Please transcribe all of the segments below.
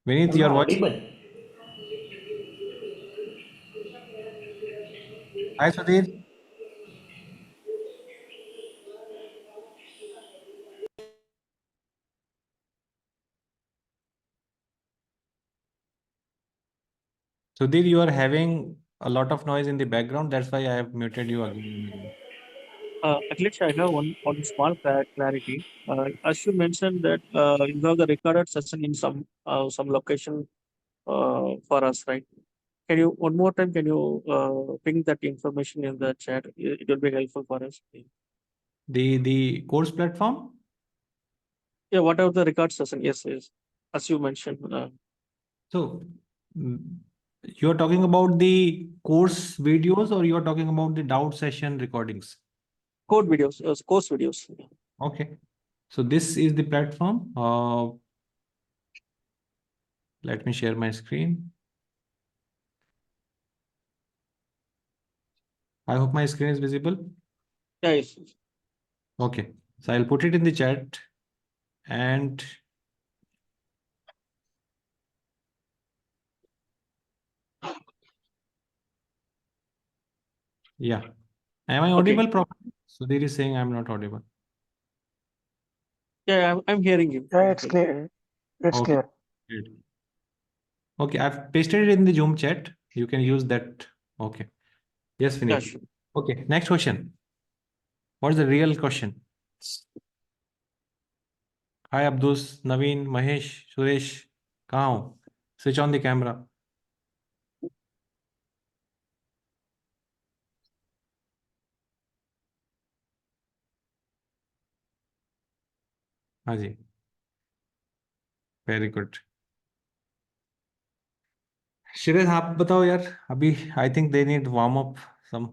Vineet, Am I your voice. audible? Hi, Sudhir. Sudhir, you are having a lot of noise in the background. That's why I have muted you again and again. At least I have one small clarity. As you mentioned that you have the recorded session in some location for us, right? Can you one more time? Can you ping that information in the chat? It will be helpful for us. The course platform. Yeah, whatever the record session. Yes, yes. As you mentioned, So mm, you're talking about the course videos or you're talking about the doubt session recordings? code videos, course videos. Okay. So this is the platform. Let me share my screen. I hope my screen is visible. Yeah, yes. Okay. So I'll put it in the chat and yeah. Am I Okay. audible properly? Sudhir is saying I'm not audible. Yeah, I'm hearing you. Yeah, it's clear. It's Okay. clear. Great. Okay, I've pasted it in the Zoom chat. You can use that. Okay. Yes, Yeah, Vineet. sure. Okay, next question. What is the real question? Hi, Abdus, Naveen, Mahesh, Suresh. कहाँ हो? Switch on the camera. हाँ जी. Very good. शिरेश आप बताओ यार अभी I think they need warm up some.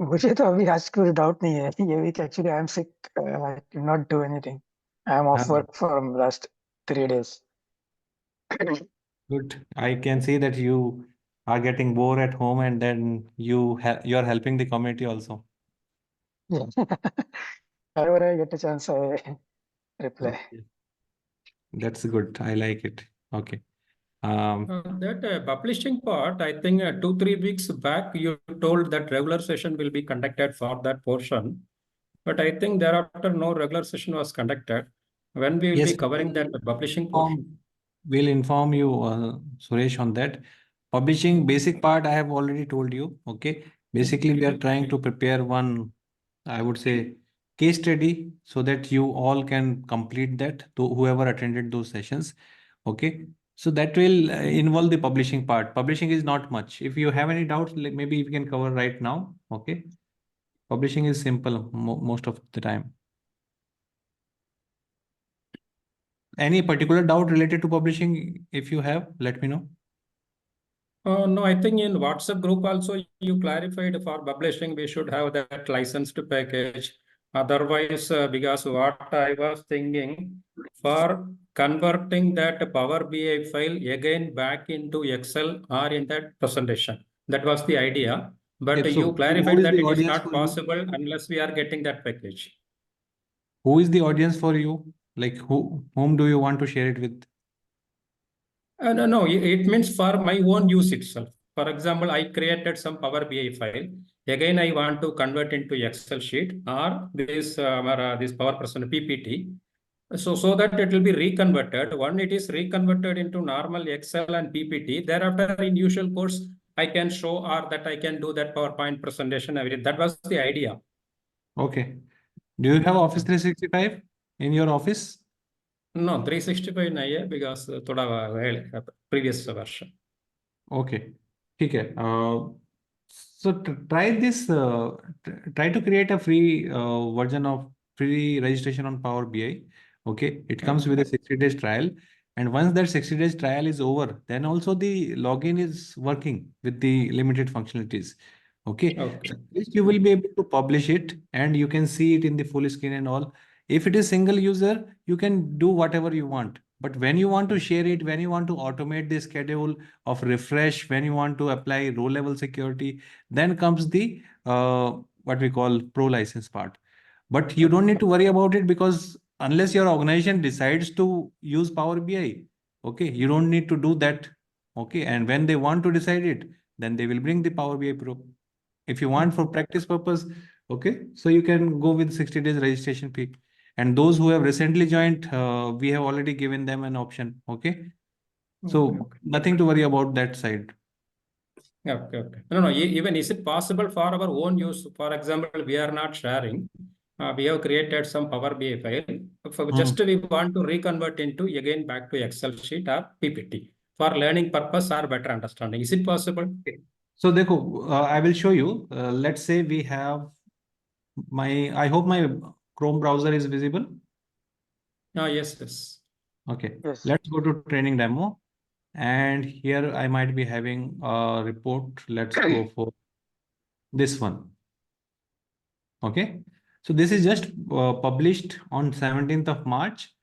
मुझे तो अभी आज कोई डाउट नहीं है ये week actually I am sick I can not do anything I am off work from last 3 days. Good. I can see that you are getting bored at home and then you are helping the community also. Yeah. Whenever I get a chance I reply. Okay. That's good. I like it. Okay. That publishing part, I think 2-3 weeks back, you told that regular session will be conducted for that portion. But I think thereafter no regular session was conducted. When we will Yes, be covering that publishing portion? we'll inform you, Suresh, on that. Publishing basic part, I have already told you. Okay. Basically, we are trying to prepare one, I would say, case study so that you all can complete that to whoever attended those sessions. Okay. So that will involve the publishing part. Publishing is not much. If you have any doubts, like maybe we can cover right now. Okay. Publishing is simple most of the time. Any particular doubt related to publishing? If you have, let me know. No, I think in WhatsApp group also you clarified for publishing we should have that licensed package. Otherwise, because what I was thinking for converting that Power BI file again back into Excel or in that presentation. That was the idea. But Okay, you so who clarified is that the it is audience not for you? possible unless we are getting that package. Who is the audience for you? Like whom do you want to share it with? No, it means for my own use itself. For example, I created some Power BI file. Again, I want to convert into Excel sheet or this Power Person PPT. So that it will be reconverted. One, it is reconverted into normal Excel and PPT. Thereafter, in usual course, I can show or that I can do that PowerPoint presentation. Everything. That was the idea. Okay. Do you have Office 365 in your office? No, 365 नहीं है because थोड़ा previous version. Okay. ठीक है. So try this. Try to create a free version of free registration on Power BI. Okay. It comes with a 60 days trial. And once that 60 days trial is over, then also the login is working with the limited functionalities. Okay. Okay. So at least you will be able to publish it and you can see it in the full screen and all. If it is single user, you can do whatever you want. But when you want to share it, when you want to automate the schedule of refresh, when you want to apply row level security, then comes the what we call pro license part. But you don't need to worry about it, because unless your organization decides to use Power BI, okay, you don't need to do that. Okay. And when they want to decide it, then they will bring the Power BI Pro. If you want for practice purpose, okay, so you can go with 60 days registration fee. And those who have recently joined, we have already given them an option. Okay. So nothing to worry about that side. Okay, okay. No, even is it possible for our own use? For example, we are not sharing. We have created some Power BI file. For just we want to reconvert into again back to Excel sheet or PPT for learning purpose or better understanding. Is it possible? So देखो, I will show you. Let's say we have I hope my Chrome browser is visible. Yes, yes. Okay, Yes. let's go to training demo. And here I might be having a report. Let's go for this one. Okay, so this is just published on 17th of March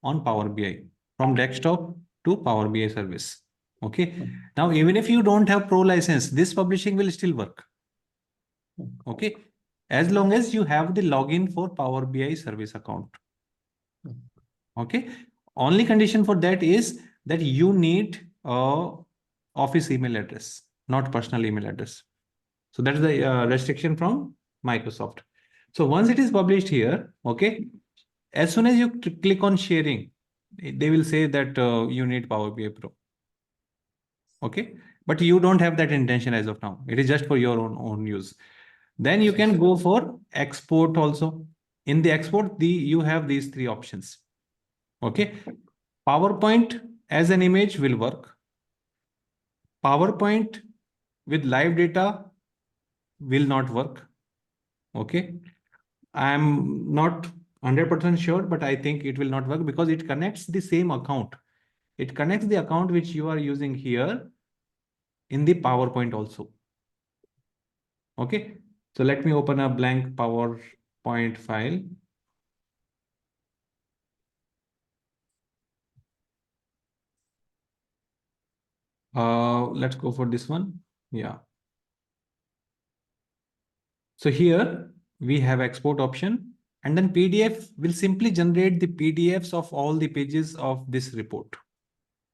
on Power BI, from desktop to Power BI service. Okay, now even if you don't have pro license, this publishing will still work. Okay, as long as you have the login for Power BI service account. Okay, only condition for that is that you need a office email address, not personal email address. So that is the restriction from Microsoft. So once it is published here, okay, as soon as you click on sharing, they will say that you need Power BI Pro. Okay, but you don't have that intention as of now. It is just for your own use. Then you can go for export also. In the export, you have these three options. Okay, PowerPoint as an image will work. PowerPoint with live data will not work. Okay, I'm not 100% sure, but I think it will not work because it connects the same account. It connects the account which you are using here in the PowerPoint also. Okay, so let me open a blank PowerPoint file. Let's go for this one. Yeah. So here we have export option, and then PDF will simply generate the PDFs of all the pages of this report.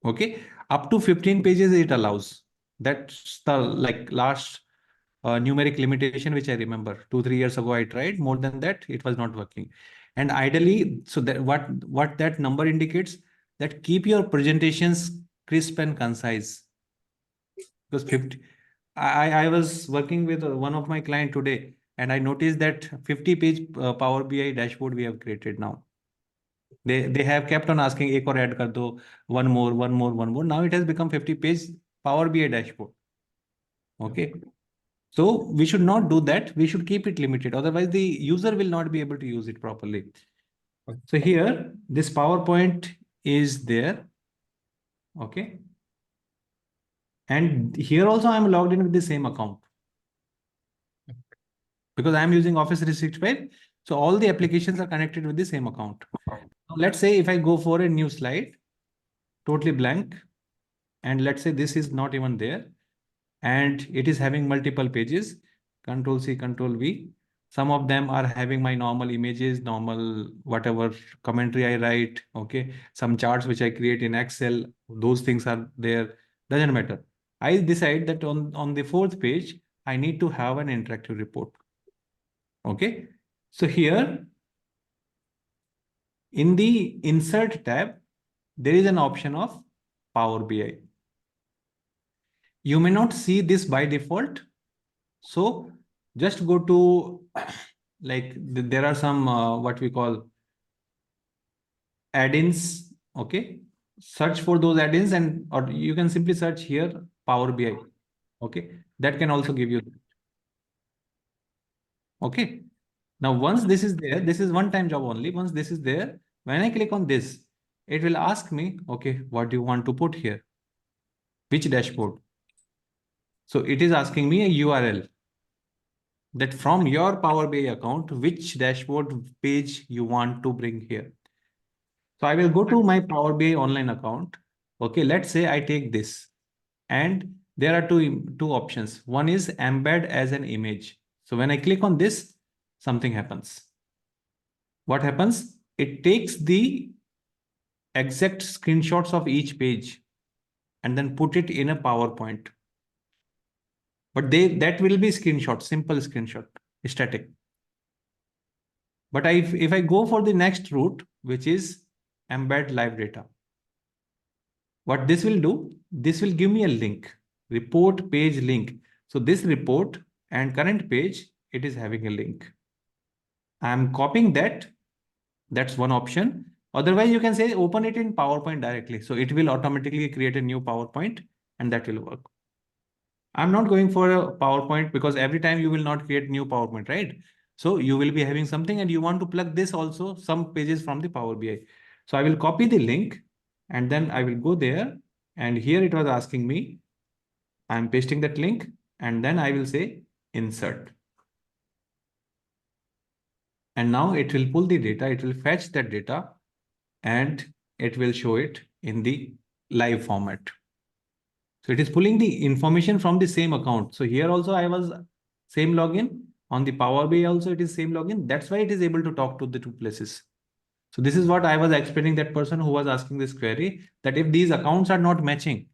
Okay, up to 15 pages it allows. That's the last numeric limitation which I remember 2-3 years ago I tried. More than that it was not working. And ideally, so that what that number indicates, that keep your presentations crisp and concise. Because 50, I was working with one of my client today, and I noticed that 50-page Power BI dashboard we have created now. They have kept on asking ek aur add kar do, one more. Now it has become 50-page Power BI dashboard. Okay, so we should not do that. We should keep it limited. Otherwise, the user will not be able to use it properly. So here, this PowerPoint is there. Okay, and here also I'm logged in with the same account because I'm using Office 365. So all the applications are connected with the same account. Now, let's say if I go for a new slide, totally blank, and let's say this is not even there, and it is having multiple pages, Control C, Control V. Some of them are having my normal images, normal whatever commentary I write. Okay, some charts which I create in Excel, those things are there. Doesn't matter. I decide that on the fourth page, I need to have an interactive report. Okay, so here in the Insert tab, there is an option of Power BI. You may not see this by default. So just go to there are some what we call add-ins. Okay, search for those add-ins, and or you can simply search here Power BI. Okay, that can also give you. Okay, now once this is there, this is one-time job only. Once this is there, when I click on this, it will ask me, okay, what do you want to put here? Which dashboard? So it is asking me a URL, that from your Power BI account, which dashboard page you want to bring here. So I will go to my Power BI online account. Okay, let's say I take this, and there are two options. One is embed as an image. So when I click on this, something happens. what happens? It takes the exact screenshots of each page and then put it in a PowerPoint. But that will be screenshot, simple screenshot, static. But if I go for the next route, which is embed live data, what this will do, this will give me a link, report page link. So this report and current page, it is having a link. I'm copying that. That's one option. Otherwise, you can say open it in PowerPoint directly. So it will automatically create a new PowerPoint and that will work. I'm not going for a PowerPoint because every time you will not create new PowerPoint, right? So you will be having something and you want to plug this also, some pages from the Power BI. So I will copy the link and then I will go there. And here it was asking me, I'm pasting that link and then I will say insert. And now it will pull the data, it will fetch that data and it will show it in the live format. So it is pulling the information from the same account. So here also I was same login. On the Power BI also it is same login. That's why it is able to talk to the two places. So this is what I was explaining that person who was asking this query, that if these accounts are not matching,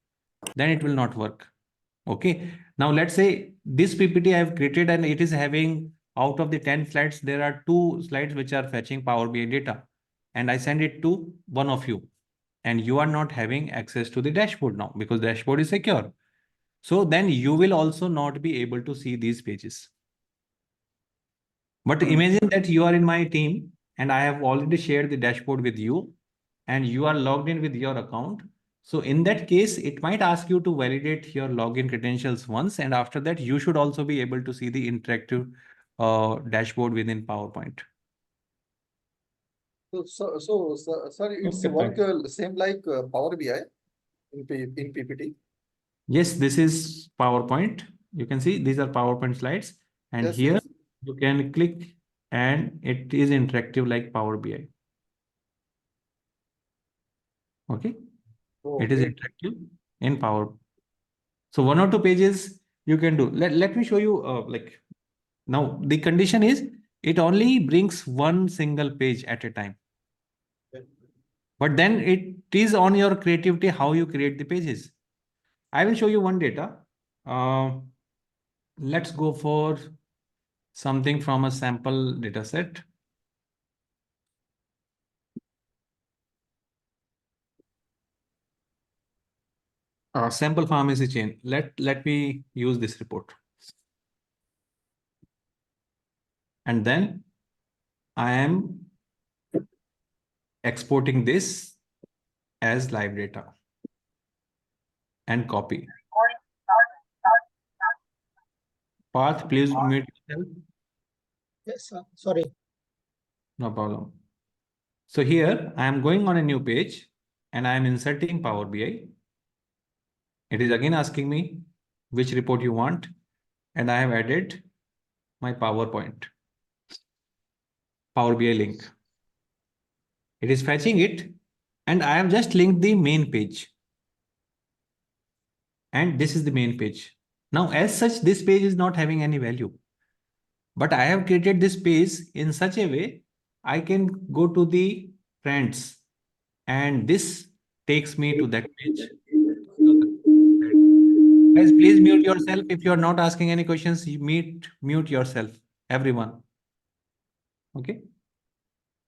then it will not work. Okay. Now let's say this PPT I have created and it is having out of the 10 slides, there are 2 slides which are fetching Power BI data. And I send it to one of you. And you are not having access to the dashboard now because dashboard is secure. So then you will also not be able to see these pages. But imagine that you are in my team and I have already shared the dashboard with you and you are logged in with your account. So in that case, it might ask you to validate your login credentials once. And after that, you should also be able to see the interactive dashboard within PowerPoint. Sorry, it's Okay, work fine. same like Power BI in PPT. Yes, this is PowerPoint. You can see these are PowerPoint slides. And Yes, here yes. you can click and it is interactive like Power BI. Okay. Oh, It is great. interactive in Power. So 1 or 2 pages you can do. Let me show you like now the condition is it only brings one single page at a time. But then it is on your creativity how you create the pages. I will show you one data. Let's go for something from a sample data set. Sample pharmacy chain. Let me use this report. And then I am exporting this as live data and copy. Path, please mute yourself. Yes, sir. Sorry. No problem. So here I am going on a new page and I am inserting Power BI. It is again asking me which report you want. And I have added my PowerPoint, Power BI link. It is fetching it and I have just linked the main page. And this is the main page. Now, as such, this page is not having any value. But I have created this page in such a way I can go to the friends and this takes me to that page. Guys, please mute yourself. If you are not asking any questions, you mute yourself, everyone. Okay.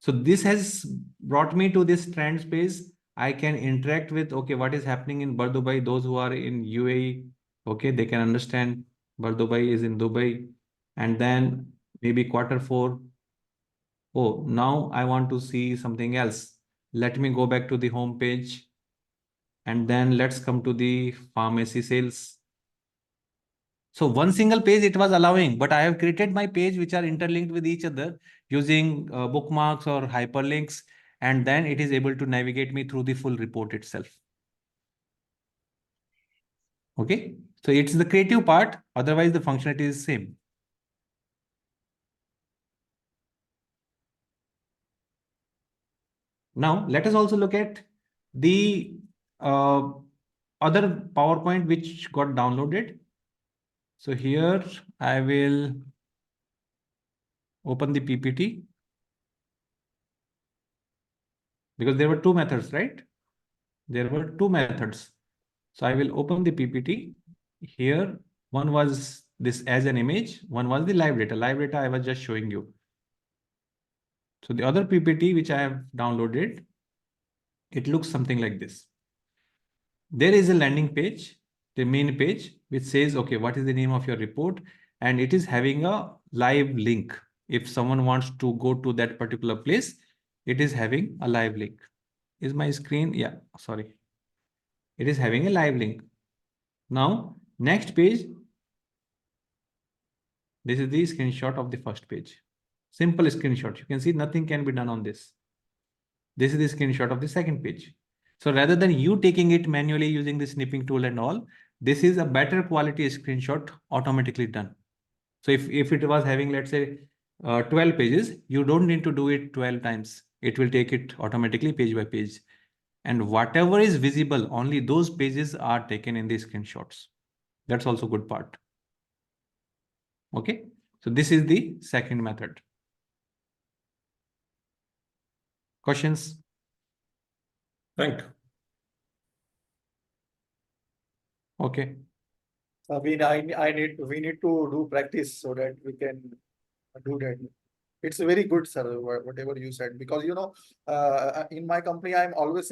So this has brought me to this trends page. I can interact with, okay, what is happening in Dubai, those who are in UAE, okay, they can understand Dubai is in Dubai. And then maybe Q4. Oh, now I want to see something else. Let me go back to the home page. And then let's come to the pharmacy sales. So one single page it was allowing, but I have created my page which are interlinked with each other using bookmarks or hyperlinks. And then it is able to navigate me through the full report itself. Okay. So it's the creative part. Otherwise the functionality is same. Now let us also look at the other PowerPoint which got downloaded. So here I will open the PPT. because there were two methods, right? There were two methods. So I will open the PPT here. One was this as an image, one was the live data. Live data I was just showing you. So the other PPT which I have downloaded, it looks something like this. There is a landing page, the main page, which says, okay, what is the name of your report? And it is having a live link. If someone wants to go to that particular place, it is having a live link. Is my screen? Yeah, sorry. It is having a live link. Now, next page. This is the screenshot of the first page. Simple screenshot. You can see nothing can be done on this. This is the screenshot of the second page. So rather than you taking it manually using the snipping tool and all, this is a better quality screenshot automatically done. So if it was having, let's say, 12 pages, you don't need to do it 12 times. It will take it automatically page by page. And whatever is visible, only those pages are taken in the screenshots. That's also good part. Okay. So this is the second method. Questions? Right. Okay. We need to do practice so that we can do that. It's very good, sir, whatever you said, because in my company, I'm always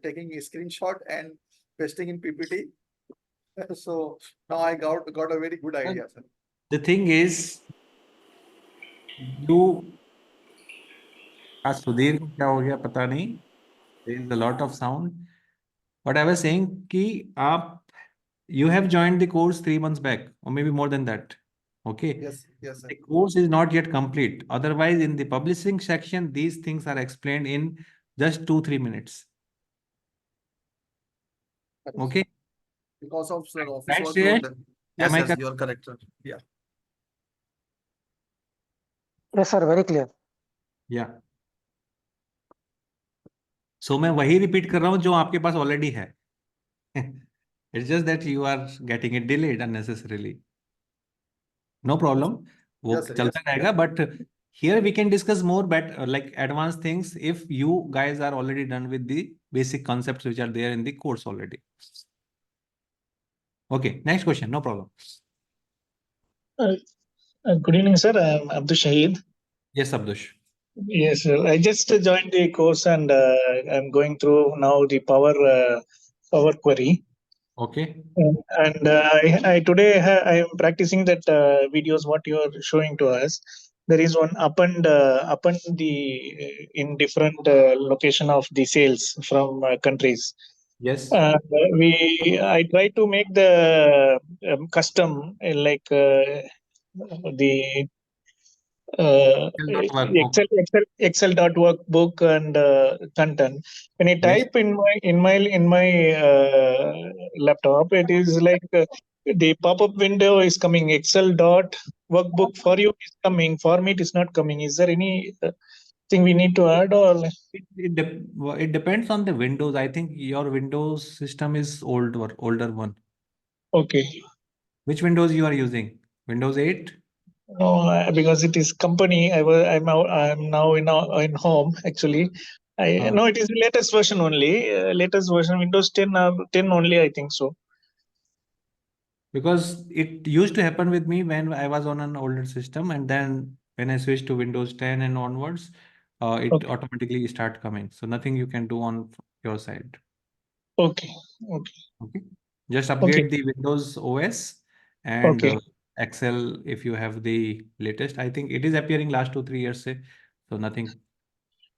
taking a screenshot and pasting in PPT. So now I got a very good idea, sir. The thing is, you आज सुधीर को क्या हो गया पता नहीं. There is a lot of sound. But I was saying कि आप you have joined the course 3 months back or maybe more than that. Okay. Yes, sir. The course is not yet complete. Otherwise, in the publishing section, these things are explained in just 2-3 minutes. Okay. Because of sir, office Right, workload. Shreya? Yes, Am I yes, correct? you are correct, sir. Yeah. Yes, sir. Very clear. Yeah. So मैं वही repeat कर रहा हूँ जो आपके पास already है. It's just that you are getting it delayed unnecessarily. No problem. वो Yes, sir, चलता yes. रहेगा. But here we can discuss more like advanced things if you guys are already done with the basic concepts which are there in the course already. Okay, next question. No problem. Good evening, sir. I'm Abdul Shahid. Yes, Abdush. Yes, sir. I just joined the course and I'm going through now the Power Query. Okay. And I today I am practicing that videos what you are showing to us. There is one upon the in different location of the sales from countries. Yes. I try to make the custom the Excel.workbook. Excel dot workbook and content. When I Yes. type in my laptop, it is like the pop-up window is coming. Excel dot workbook for you is coming. For me, it is not coming. Is there any thing we need to add or? It depends on the Windows. I think your Windows system is older one. Okay. Which Windows you are using? Windows 8? No, because it is company. I'm now in home actually. No, it is the latest version only. Latest version Windows 10 10 only. I think so. Because it used to happen with me when I was on an older system, and then when I switched to Windows 10 and onwards, it Okay. automatically start coming. So nothing you can do on your side. Okay. Okay. Okay. Just Okay. upgrade the Windows OS and Okay. Excel if you have the latest. I think it is appearing last 2-3 years, say. So nothing.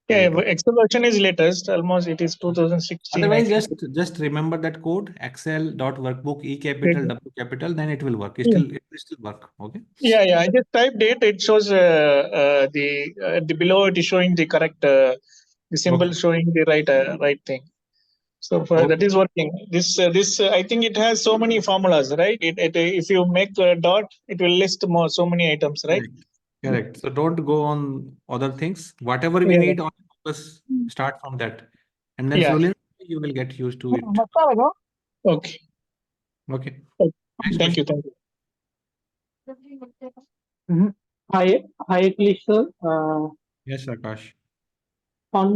Yeah, really to- Excel version is latest. Almost it is 2016. I Otherwise, think. just remember that code excel.workbook E capital Okay. W capital, then it will work. Yeah. It will still work. Okay. Yeah. I just typed it. It shows the below. It is showing the correct the symbol Okay. showing the right thing. So that Okay. is working. This I think it has so many formulas, right? If you make a dot, it will list so many items, right? Correct. So don't go on other things. Whatever we Yeah. need, on focus, start from that. And then Yeah. slowly you will get used to it. Okay. Okay. Okay. Next Thank question. you. Hi, Klish sir. Yes, Akash. On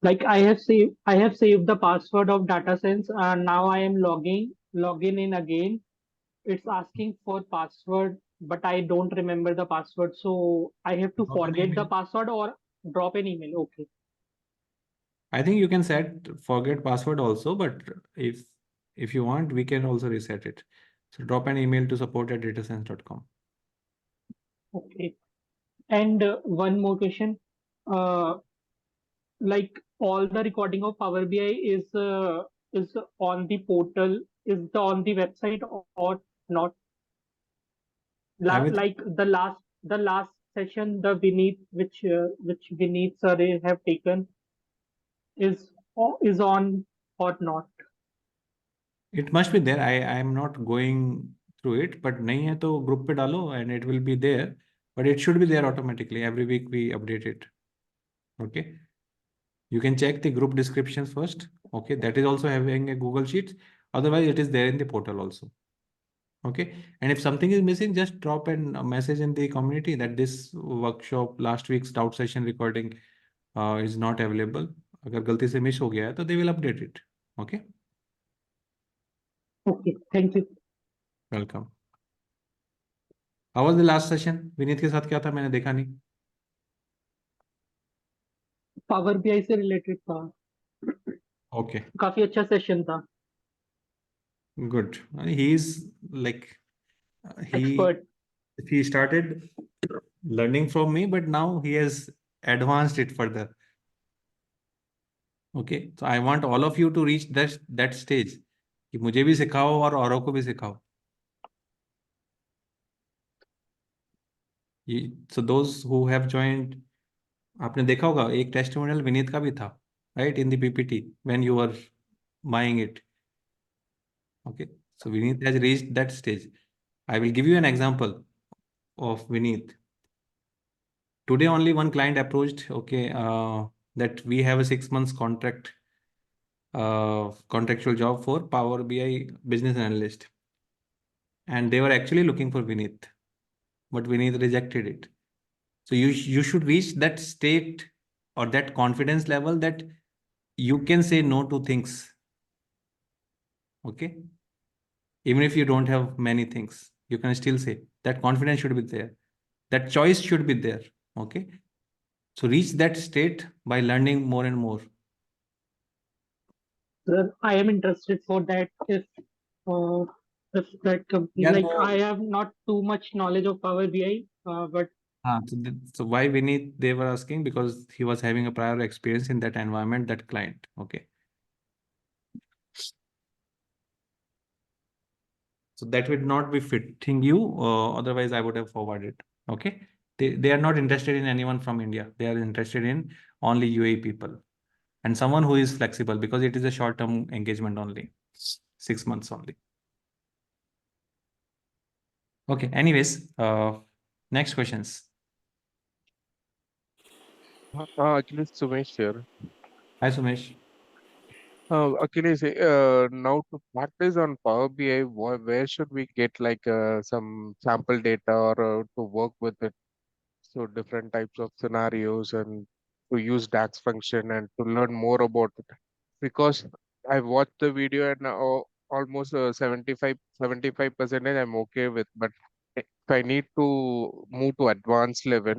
Like I have saved the password of DataSense and now I am logging in again. It's asking for password, but I don't remember the password. So I have to Drop an forget the email. password or drop an email. Okay. I think you can set forget password also, but if you want, we can also reset it. So drop an email to support@datasense.com. Okay. And one more question. Uh, like all the recording of Power BI is on the portal, on the website or not? Everything. Like the last session, the which Vineet sir have taken is on or not? It must be there. I am not going through it, but नहीं है तो group पे डालो and it will be there. But it should be there automatically. Every week we update it. Okay. You can check the group descriptions first. Okay. That is also having a Google Sheets. Otherwise, it is there in the portal also. Okay. And if something is missing, just drop a message in the community that this workshop, last week's doubt session recording is not available. अगर गलती से miss हो गया है तो they will update it. Okay. Okay, thank you. Welcome. How was the last session? Vineet के साथ क्या था मैंने देखा नहीं. पावर बीआई से रिलेटेड था. Okay, काफी अच्छा सेशन था. good. He is like he Expert. he started learning from me, but now he has advanced it further. Okay, so I want all of you to reach that stage कि मुझे भी सिखाओ और औरों को भी सिखाओ. So those who have joined, आपने देखा होगा एक टेस्टिमोनियल विनीत का भी था, right, in the PPT when you were buying it. Okay, so Vineet has reached that stage. I will give you an example of Vineet. Today only one client approached, okay, that we have a 6 months contractual job for Power BI business analyst. And they were actually looking for Vineet, but Vineet rejected it. So you should reach that state or that confidence level that you can say no to things. Okay. Even if you don't have many things, you can still say that confidence should be there. That choice should be there. Okay. So reach that state by learning more and more. Sir, I am interested for that uh, if that company, Yeah, like so, I have not too much knowledge of Power BI, but so why Vineet they were asking, because he was having a prior experience in that environment, that client. Okay. So that would not be fitting you. Otherwise, I would have forwarded. Okay. They are not interested in anyone from India. They are interested in only UAE people and someone who is flexible, because it is a short-term engagement only, 6 months only. Okay. Anyways, next questions. Achilles, Sumesh here. Hi, Sumesh. Achilles, now to practice on Power BI, where should we get like some sample data or to work with it? So different types of scenarios and to use DAX function and to learn more about it. Because I watched the video and almost 75% I'm okay with, but if I need to move to advanced level,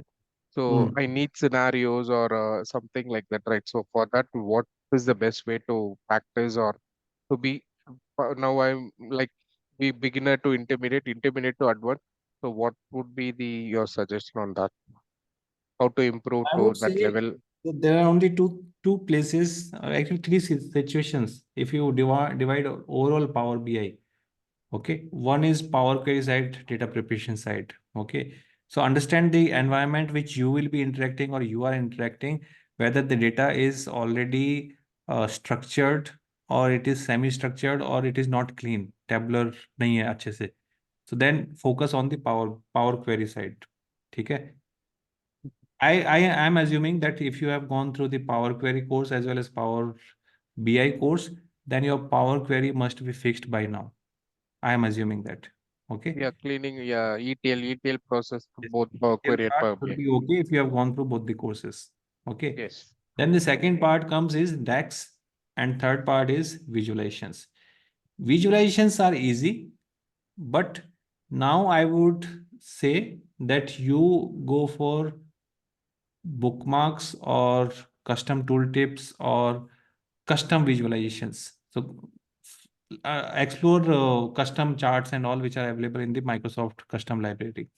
so I need scenarios or something like that, right? So for that, what is the best way to practice or to be now I'm like be beginner to intermediate to advanced. So what would be the your suggestion on that? How to improve I to would that say level? that there are only two places, actually three situations. If you divide overall Power BI, okay, one is Power Query side, data preparation side. Okay, so understand the environment which you will be interacting or you are interacting, whether the data is already structured or it is semi-structured or it is not clean, tabular नहीं है अच्छे से. So then focus on the Power Query side. ठीक है. I am assuming that if you have gone through the Power Query course as well as Power BI course, then your Power Query must be fixed by now. I am assuming that. Okay. Yeah, cleaning, yeah, ETL process, Yes. both Power Your Query and part Power should BI. be okay if you have gone through both the courses. Okay. Yes. Then the second part comes is DAX, and third part is visualizations. Visualizations are easy, but now I would say that you go for bookmarks or custom tooltips or custom visualizations. So explore custom charts and all which are available in the Microsoft custom library.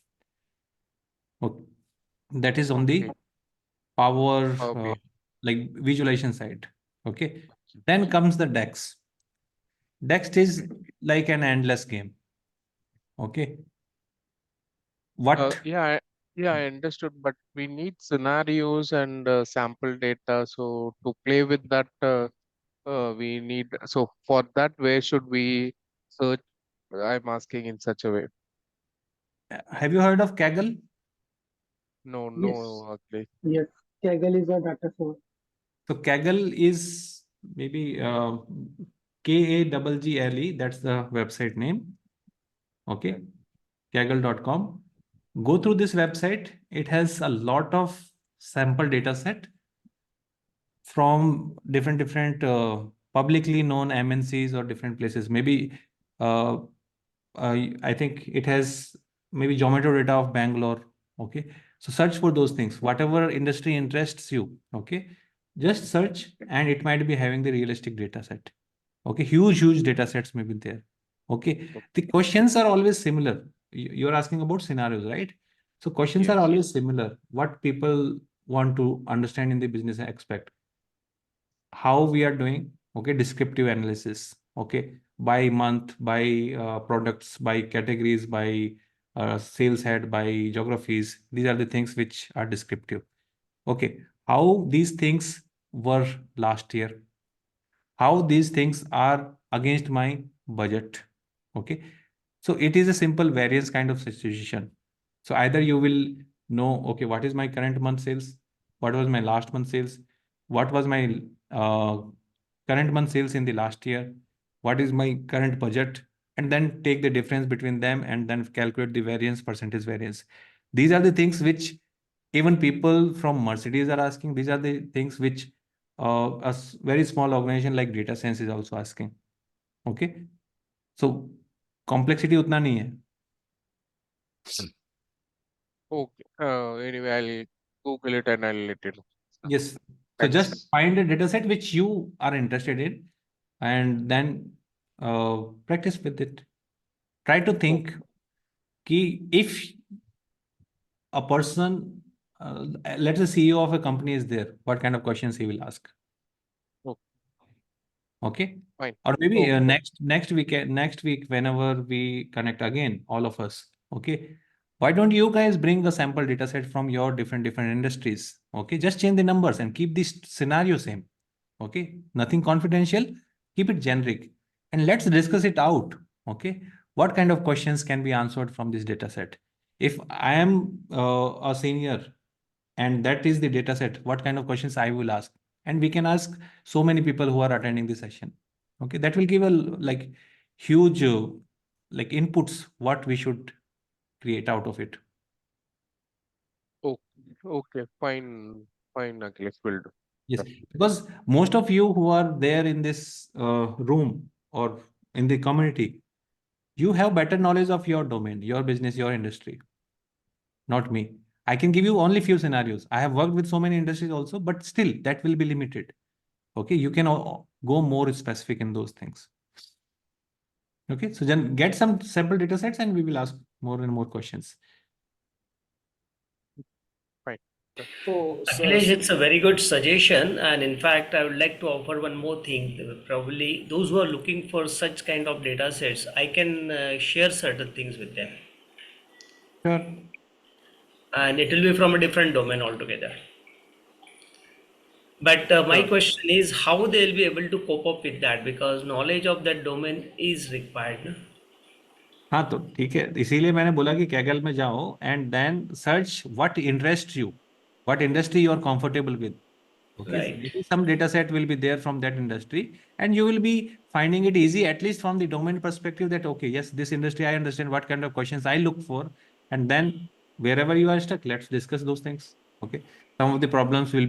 Okay. That is on the Okay. power Okay. like visualization side. Okay. Then comes the DAX. DAX is like an endless game. Okay. What? Yeah, I understood, but we need scenarios and sample data. So to play with that, we need. So for that, where should we search? I'm asking in such a way. Have you heard of Kaggle? No, Yes. no, actually. Yes. Kaggle is a data source. So Kaggle is maybe Kaggle. That's the website name. Okay. Kaggle.com. Go through this website. It has a lot of sample data set from different publicly known MNCs or different places. Maybe uh, I think it has maybe Zomato data of Bangalore. Okay. So search for those things. Whatever industry interests you. Okay. Just search and it might be having the realistic data set. Okay. Huge data sets may be there. Okay. The questions are always similar. You're asking about scenarios, right? So questions are Yes. always similar. What people want to understand in the business aspect, how we are doing, okay, descriptive analysis, okay, by month, by products, by categories, by sales head, by geographies. These are the things which are descriptive. Okay, how these things were last year, how these things are against my budget. Okay, so it is a simple variance kind of situation. So either you will know, okay, what is my current month sales, what was my last month sales, what was my uh, current month sales in the last year, what is my current budget, and then take the difference between them and then calculate the variance, percentage variance. These are the things which even people from Mercedes are asking. These are the things which very small organization like Data Science is also asking. Okay, so complexity उतना नहीं है. Okay. Anyway, I'll Google it and I'll let you know. Yes. So just Thanks. find a data set which you are interested in and then practice with it. Try to think ki if a person, let's say CEO of a company is there, what kind of questions he will ask. Okay. Okay. Fine. Or maybe Okay. next week, whenever we connect again, all of us. Okay. Why don't you guys bring a sample data set from your different industries? Okay. Just change the numbers and keep this scenario same. Okay. Nothing confidential. Keep it generic. And let's discuss it out. Okay. What kind of questions can be answered from this data set? If I am a senior and that is the data set, what kind of questions I will ask? And we can ask so many people who are attending the session. Okay, that will give a like huge like inputs what we should create out of it. Okay. Fine. Fine, Akhilesh, will do. Yes, because most of you who are there in this room or in the community, you have better knowledge of your domain, your business, your industry, not me. I can give you only few scenarios. I have worked with so many industries also, but still that will be limited. Okay, you can go more specific in those things. Okay, so then get some sample data sets and we will ask more and more questions. Fine. So, Akhilesh, it's a very good suggestion, and in fact, I would like to offer one more thing. Probably those who are looking for such kind of data sets, I can share certain things with them, Sure. and it will be from a different domain altogether. But my Sure. question is how they'll be able to cope up with that, because knowledge of that domain is required. No? हाँ तो ठीक है, इसीलिए मैंने बोला कि Kaggle में जाओ and then search what interests you, what industry you are comfortable with. Okay, so Right. maybe some data set will be there from that industry and you will be finding it easy, at least from the domain perspective, that okay, yes, this industry I understand what kind of questions I look for, and then wherever you are stuck, let's discuss those things. Okay. Some of the problems we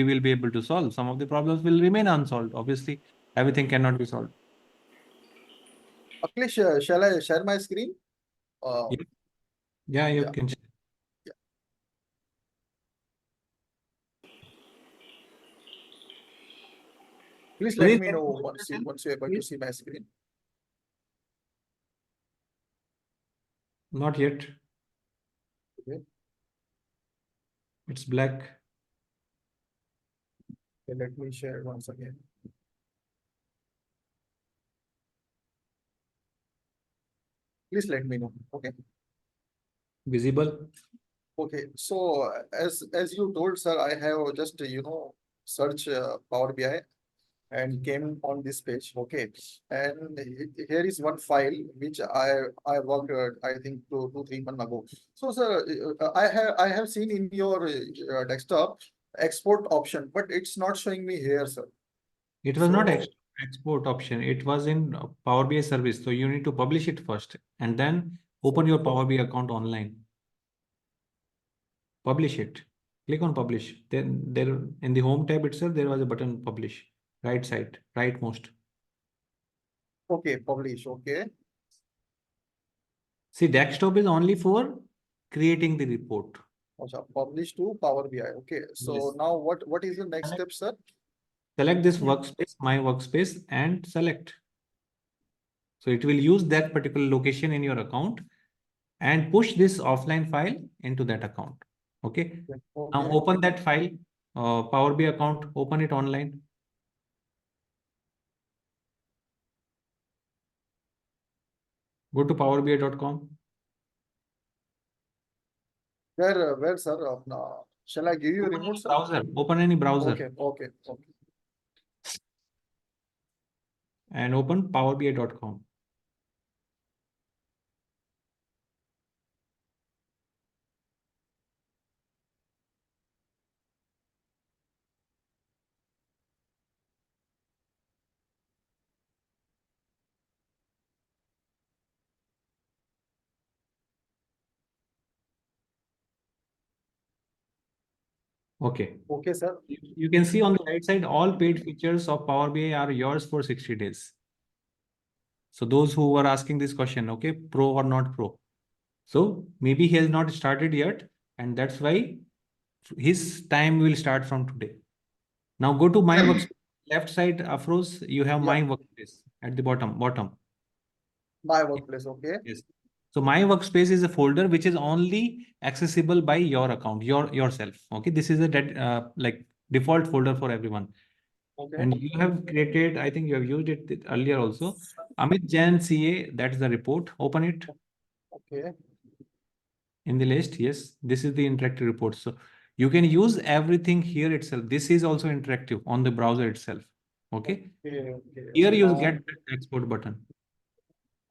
will be able to solve. Some of the problems will remain unsolved. Obviously, everything cannot be solved. Akhilesh, shall I share my screen? Yeah, you Yeah. can. Please Please let me know once you're able to see my screen. Not yet. Okay. It's black. Okay, let me share once again. Please let me know. Okay. Visible. Okay. So as you told, sir, I have just search Power BI and came on this page. Okay. And here is one file which I worked I think 3 months ago. So sir, I have seen in your desktop export option, but it's not showing me here, sir. It was not So export option. It was in Power BI service. So you need to publish it first and then open your Power BI account online. Publish it. Click on publish. Then there in the home tab itself, there was a button publish. Right side, rightmost. okay, publish. Okay. See, desktop is only for creating the report. Also, publish to Power BI. Okay. So Yes. now what is the next step, sir? Select this workspace, my workspace, and select. So it will use that particular location in your account and push this offline file into that account. Okay. Now Okay. open that file, Power BI account, open it online. Go to powerbi.com. Where, sir? Shall I give you a Open remote, any sir? browser. Open any browser Okay. and open powerbi.com. Okay. Okay, sir. You can see on the right side, all paid features of Power BI are yours for 60 days. So those who were asking this question, okay, pro or not pro. So maybe he has not started yet, and that's why his time will start from today. Now go to my workspace. Left side, Afroz, you have my workspace at the bottom. My workplace. Okay. Yes. So my workspace is a folder which is only accessible by your account, yourself. Okay. This is a like default folder for everyone. Okay. And you have created, I think you have used it earlier also. Amit Jain CA, that's the report. Open it Okay. in the list. Yes, this is the interactive report. So you can use everything here itself. This is also interactive on the browser itself. Okay. Okay. Here you'll Now get the export button.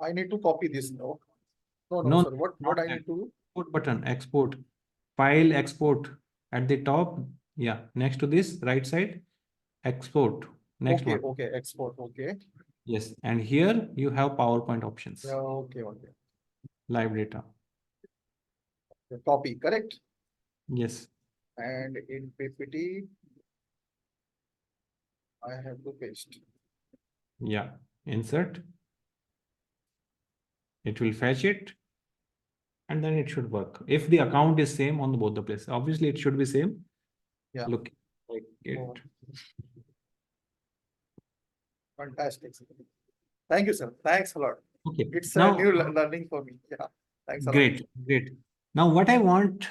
I need to copy this now. No, No, sir. What not I that. need to do? Export button, export, file, export at the top. Yeah, next to this, right side, export. Next one. Okay. Export. Okay. Yes, and here you have PowerPoint options, Okay. live data. Copy. Correct. Yes, And in PPT, I have to paste. yeah, insert. It will fetch it, and then it should work. If the account is same on both the places, obviously it should be same. Yeah. Look like it. Oh. Fantastic. Thank you, sir. Thanks a lot. Okay. It's Now, a new learning for me. Yeah. Thanks a lot. great. Now, what I want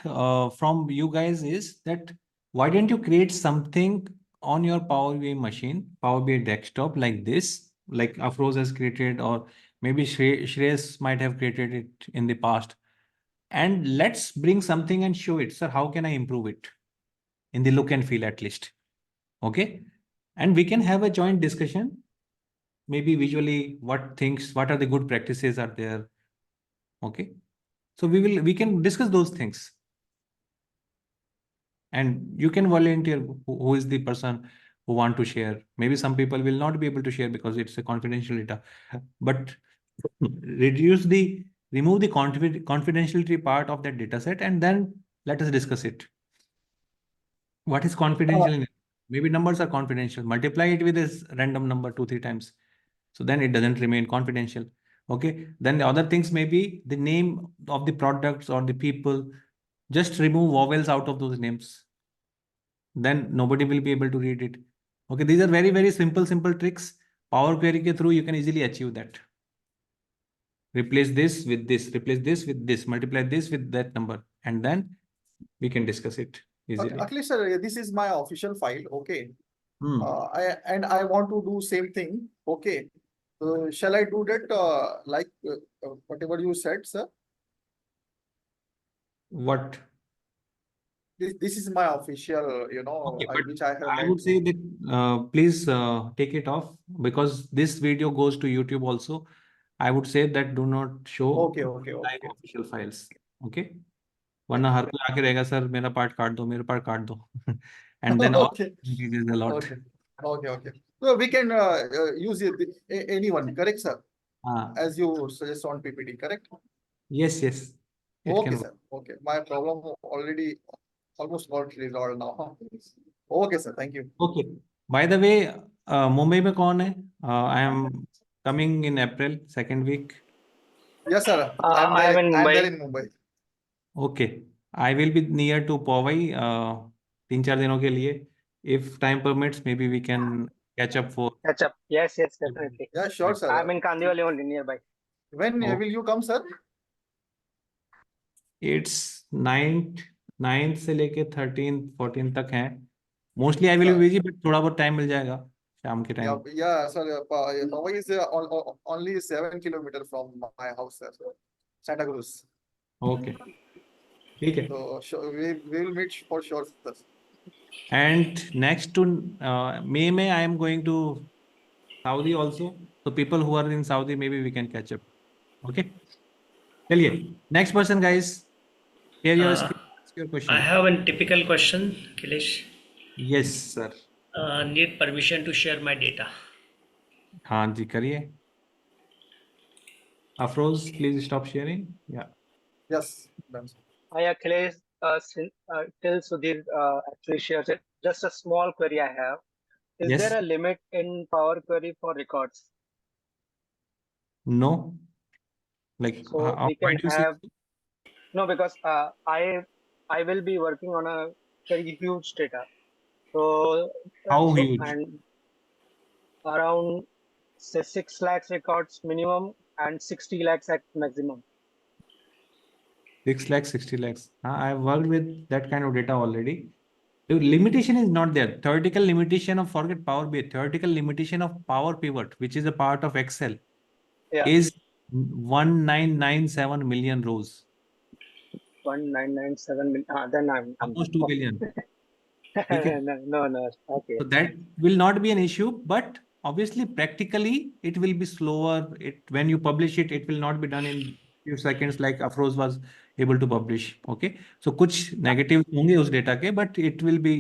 from you guys is that why don't you create something on your Power BI machine, Power BI desktop like this, like Afroz has created, or maybe Shreyas might have created it in the past. And let's bring something and show it. Sir, how can I improve it in the look and feel at least? Okay. And we can have a joint discussion, maybe visually what are the good practices are there. Okay. So we can discuss those things. And you can volunteer who is the person who want to share. Maybe some people will not be able to share because it's a confidential data. But remove the confidentiality part of that data set and then let us discuss it. What is confidential? Maybe numbers are confidential. Multiply it with this random number 2, 3 times. So then it doesn't remain confidential. Okay. Then the other things may be the name of the products or the people. Just remove vowels out of those names. Then nobody will be able to read it. Okay. These are very, very simple tricks. Power Query ke through you can easily achieve that. Replace this with this, replace this with this, multiply this with that number, and then we can discuss it easily. Akhilesh sir, this is my official file. Okay. Hmm. I want to do same thing. Okay. Shall I do that like whatever you said, sir? What? This is my official, Okay, but which I have I made. would say that please take it off because this video goes to YouTube also. I would say that do not show Okay. live official files. Okay. वरना हर कोई आके रहेगा sir मेरा part काट दो मेरा part काट दो and then all Okay. increases a lot. Okay. So we can use anyone, correct, sir? Ah, As you suggest on PPT, correct? yes. It Okay, can sir. Okay. My problem already almost got resolved now. Okay, sir. Thank you. Okay. By the way, Mumbai में कौन है? I am coming in April, second week. Yes, sir. I am in I'm there Mumbai. in Mumbai. Okay. I will be near to Powai 3-4 दिनों के लिए. If time permits, maybe we can catch up for. Catch up. Yes, definitely. Yeah, sure, sir. I'm in Kandivali only nearby. When Oh. will you come, sir? It's 9th से लेके 13th 14th तक है. Mostly I will be busy, but थोड़ा बहुत time मिल जाएगा शाम के time. Yeah, sir. Powai is only 7 kilometers from my house, sir. Santa Cruz. Okay. ठीक है. So sure, we will meet for sure, sir. And next to May I am going to Saudi also. So people who are in Saudi, maybe we can catch up. Okay. चलिए. Next person, guys. Share your screen. Ask your question. I have a typical question, Kilesh. Yes, sir. Need permission to share my data. हाँ जी करिए. Afroz, please stop sharing. Yeah. Yes, done, sir. I actually till Sudhir actually shares it. Just a small query I have. Is Yes. there a limit in Power Query for records? No. Like So we why can do you say have no, because I will be working on a very huge data. So how so, huge? and around say 6 lakhs records minimum and 60 lakhs at maximum. 6 lakhs, 60 lakhs. I've worked with that kind of data already. The limitation is not there. Theoretical limitation of forget Power BI. Theoretical limitation of Power Pivot, which is a part of Excel, Yeah. is 1997 million rows. 1997 million. Then I'm Almost 2 billion. Okay. no. Okay. So that will not be an issue, but obviously practically it will be slower. When you publish it, it will not be done in few seconds like Afroz was able to publish. Okay. So कुछ negative होंगे उस data के, but it will be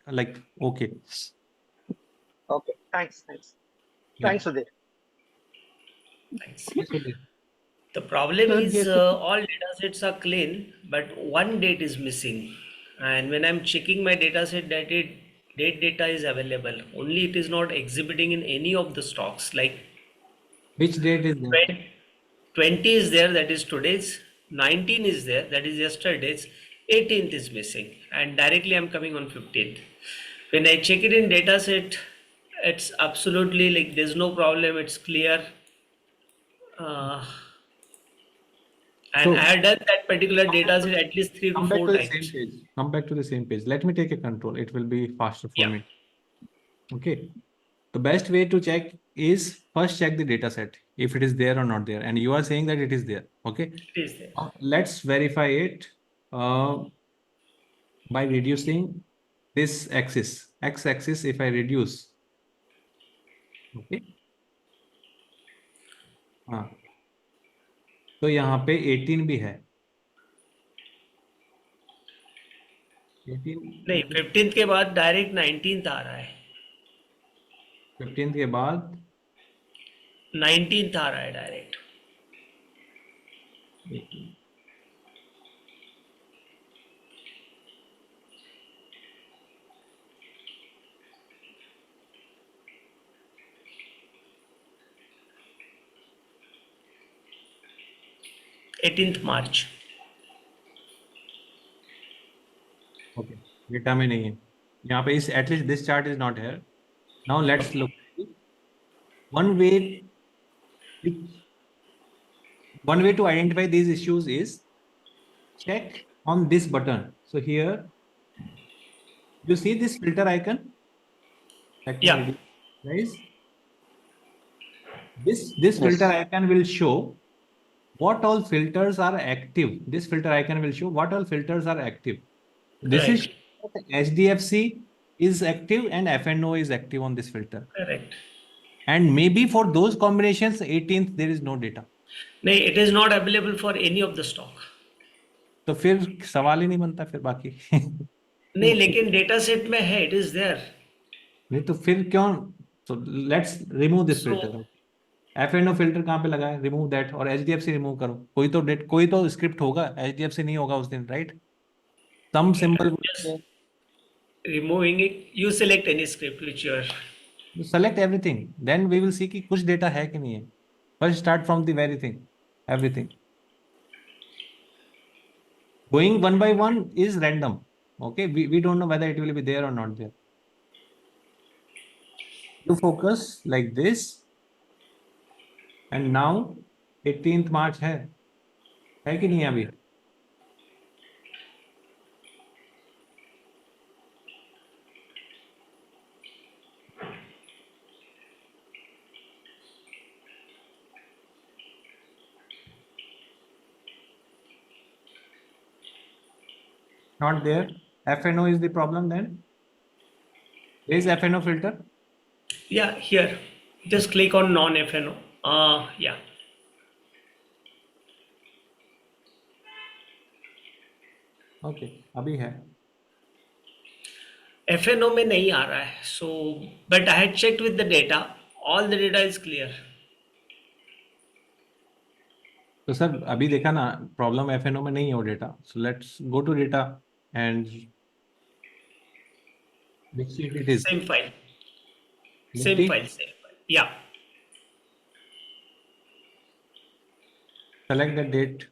like okay. Okay. Thanks. Yeah. Thanks, Sudhir. Thanks. Yes, Sudhir. The problem Sir, is yes. all data sets are clean, but one date is missing. And when I'm checking my data set, date data is available. Only it is not exhibiting in any of the stocks. Like Which date is there? 20 is there, that is today's. 19 is there, that is yesterday's. 18th is missing, and directly I'm coming on 15th. When I check it in data set, it's absolutely like there's no problem, it's clear. And So- I had done that particular data set at least 3 to Come back 4 to the times. same page. Come back to the same page. Let me take a control. It will be faster for Yeah. me. Okay. The best way to check is first check the data set if it is there or not there. And you are saying that it is there. Okay. It is there. Let's verify it by reducing this axis. X-axis if I reduce. Okay. हाँ. तो यहाँ पे 18 भी है. 18 नहीं, 15th के बाद direct 19th आ रहा है. 15 के बाद 19th आ रहा है direct. 18. 18 18th March. Okay, data में नहीं है यहाँ पे इस at least this chart is not here. Now let's look one way which one way to identify these issues is check on this button. So here you see this filter icon. Let me Yeah. reduce size. This filter icon will show what all filters are active. This filter icon will show what all filters are active. This is HDFC is active and FNO is active on this filter. Correct. And maybe for those combinations, 18th there is no data. No, it is not available for any of the stock. तो फिर सवाल ही नहीं बनता फिर बाकी नहीं, लेकिन data set में है, it is there. नहीं तो फिर क्यों? So let's remove this So- filter. FNO filter कहाँ पे लगा है? रिमूव दैट और HDFC रिमूव करो. कोई तो स्क्रिप्ट होगा, HDFC नहीं होगा उस दिन, right? Some symbol. Just removing it, you select any script which you are. Select everything. Then we will see कि कुछ डेटा है कि नहीं है. First start from the very thing, everything. Going one by one is random. Okay, we don't know whether it will be there or not there. You focus like this. And now 18th March है कि नहीं अभी? Not there. FNO is the problem then. There is FNO filter. Yeah, here. Just click on non-FNO. Yeah. Okay, अभी है. FNO में नहीं आ रहा है. So, but I had checked with the data. All the data is clear. तो sir अभी देखा ना प्रॉब्लम FNO में नहीं है वो data. So let's go to data and which sheet it is. Same file. Nifty? Same file. Yeah. Select the date.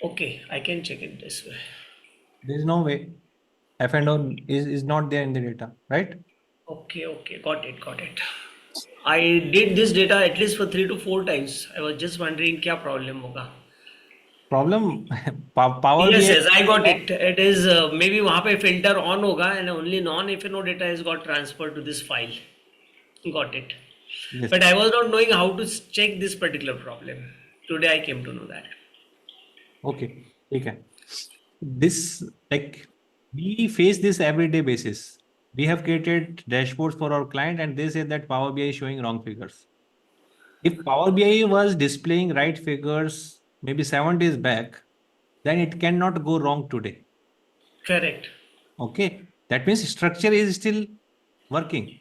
Okay, I can check it this way. There is no way. FNO is not there in the data, right? Okay, got it. I did this data at least for 3 to 4 times. I was just wondering क्या problem होगा. Problem power Yes, BI. yes, I got it. It is maybe वहाँ पे filter on होगा and only non-FNO data has got transferred to this file. Got it. Yes. But I was not knowing how to check this particular problem. Today I came to know that. Okay, ठीक है. This like we face this everyday basis. We have created dashboards for our client and they say that Power BI is showing wrong figures. If Power BI was displaying right figures maybe 7 days back, then it cannot go wrong today. Correct. Okay, that means structure is still working.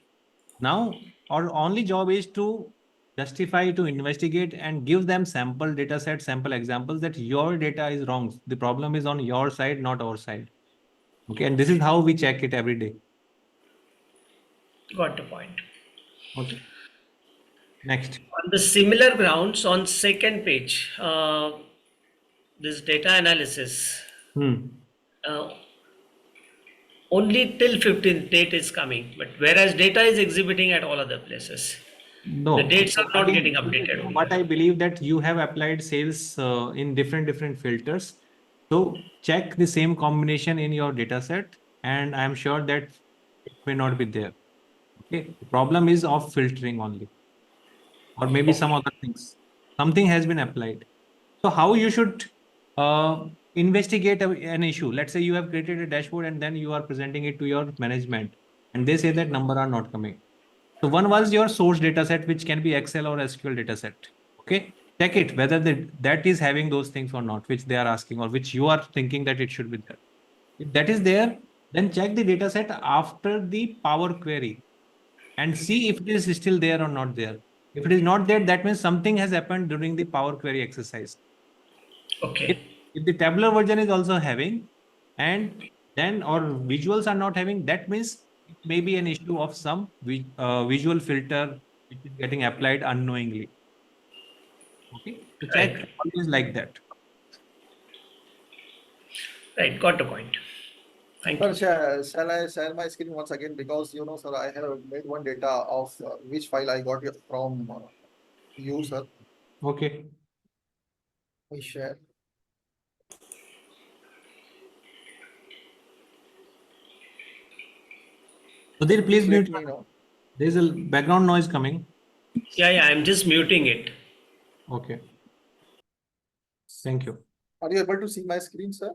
Now our only job is to justify, to investigate and give them sample data set, sample examples that your data is wrong. The problem is on your side, not our side. Okay, and this is how we check it every day. Got the point. Okay. Next. On the similar grounds, on second page, this data analysis, only till 15th date is coming, but whereas data is exhibiting at all other places. No, The dates are not getting updated. But I believe that you have applied sales in different filters. So check the same combination in your data set, and I'm sure that it may not be there. Okay, the problem is of filtering only, or maybe some other things. Something has been applied. So how you should investigate an issue? Let's say you have created a dashboard and then you are presenting it to your management, and they say that number are not coming. So one was your source data set, which can be Excel or SQL data set. Okay, check it whether that is having those things or not, which they are asking or which you are thinking that it should be there. If that is there, then check the data set after the Power Query and see if it is still there or not there. If it is not there, that means something has happened during the Power Query exercise. Okay. If the tabular version is also having, and then or visuals are not having, that means it may be an issue of some visual filter which is getting applied unknowingly. Okay, so check Right. always like that. Right. Got the point. Thank you. Sir, shall I share my screen once again? Because, sir, I have made one data of which file I got it from you, sir. Okay. We share. Sudhir, please Let mute. me know. There's a background noise coming. Yeah, I'm just muting it. Okay. Thank you. Are you able to see my screen, sir?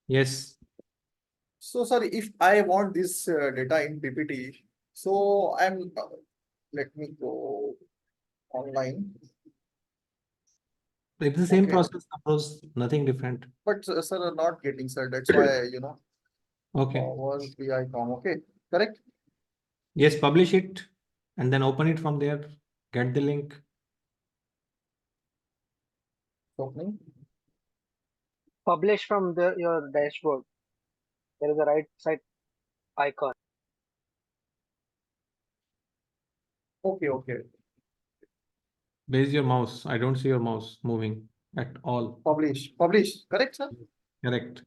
Yes. So, sir, if I want this data in PPT, so let me go online. It's the same Okay. process, suppose nothing different. But, sir, not getting, sir. That's why, Okay. PowerBI.com. Okay, correct? Yes, publish it and then open it from there. Get the link. Opening. Publish from your dashboard. There is a right side icon. Okay, okay. Where's your mouse? I don't see your mouse moving at all. Publish. Correct, sir? Correct.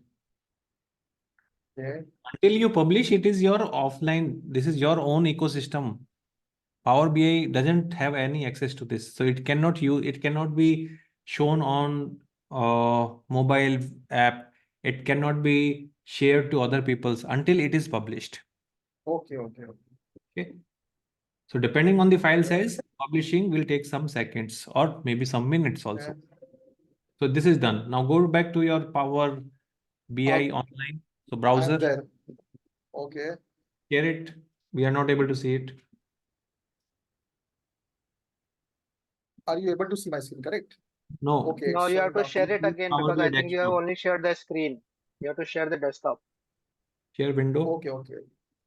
Okay. Until you publish, it is your offline. This is your own ecosystem. Power BI doesn't have any access to this, so it cannot use. It cannot be shown on mobile app. It cannot be shared to other people's until it is published. Okay, okay. Okay. So depending on the file size, publishing will take some seconds or maybe some minutes also. Okay. So this is done. Now go back to your Power BI online. So browser, I'm there. Okay. share it. We are not able to see it. Are you able to see my screen, correct? No. Okay. Now it's you have to showing share it down. again Power because BI I think you have dashboard. only shared the screen. You have to share the desktop. Share window. Okay, okay.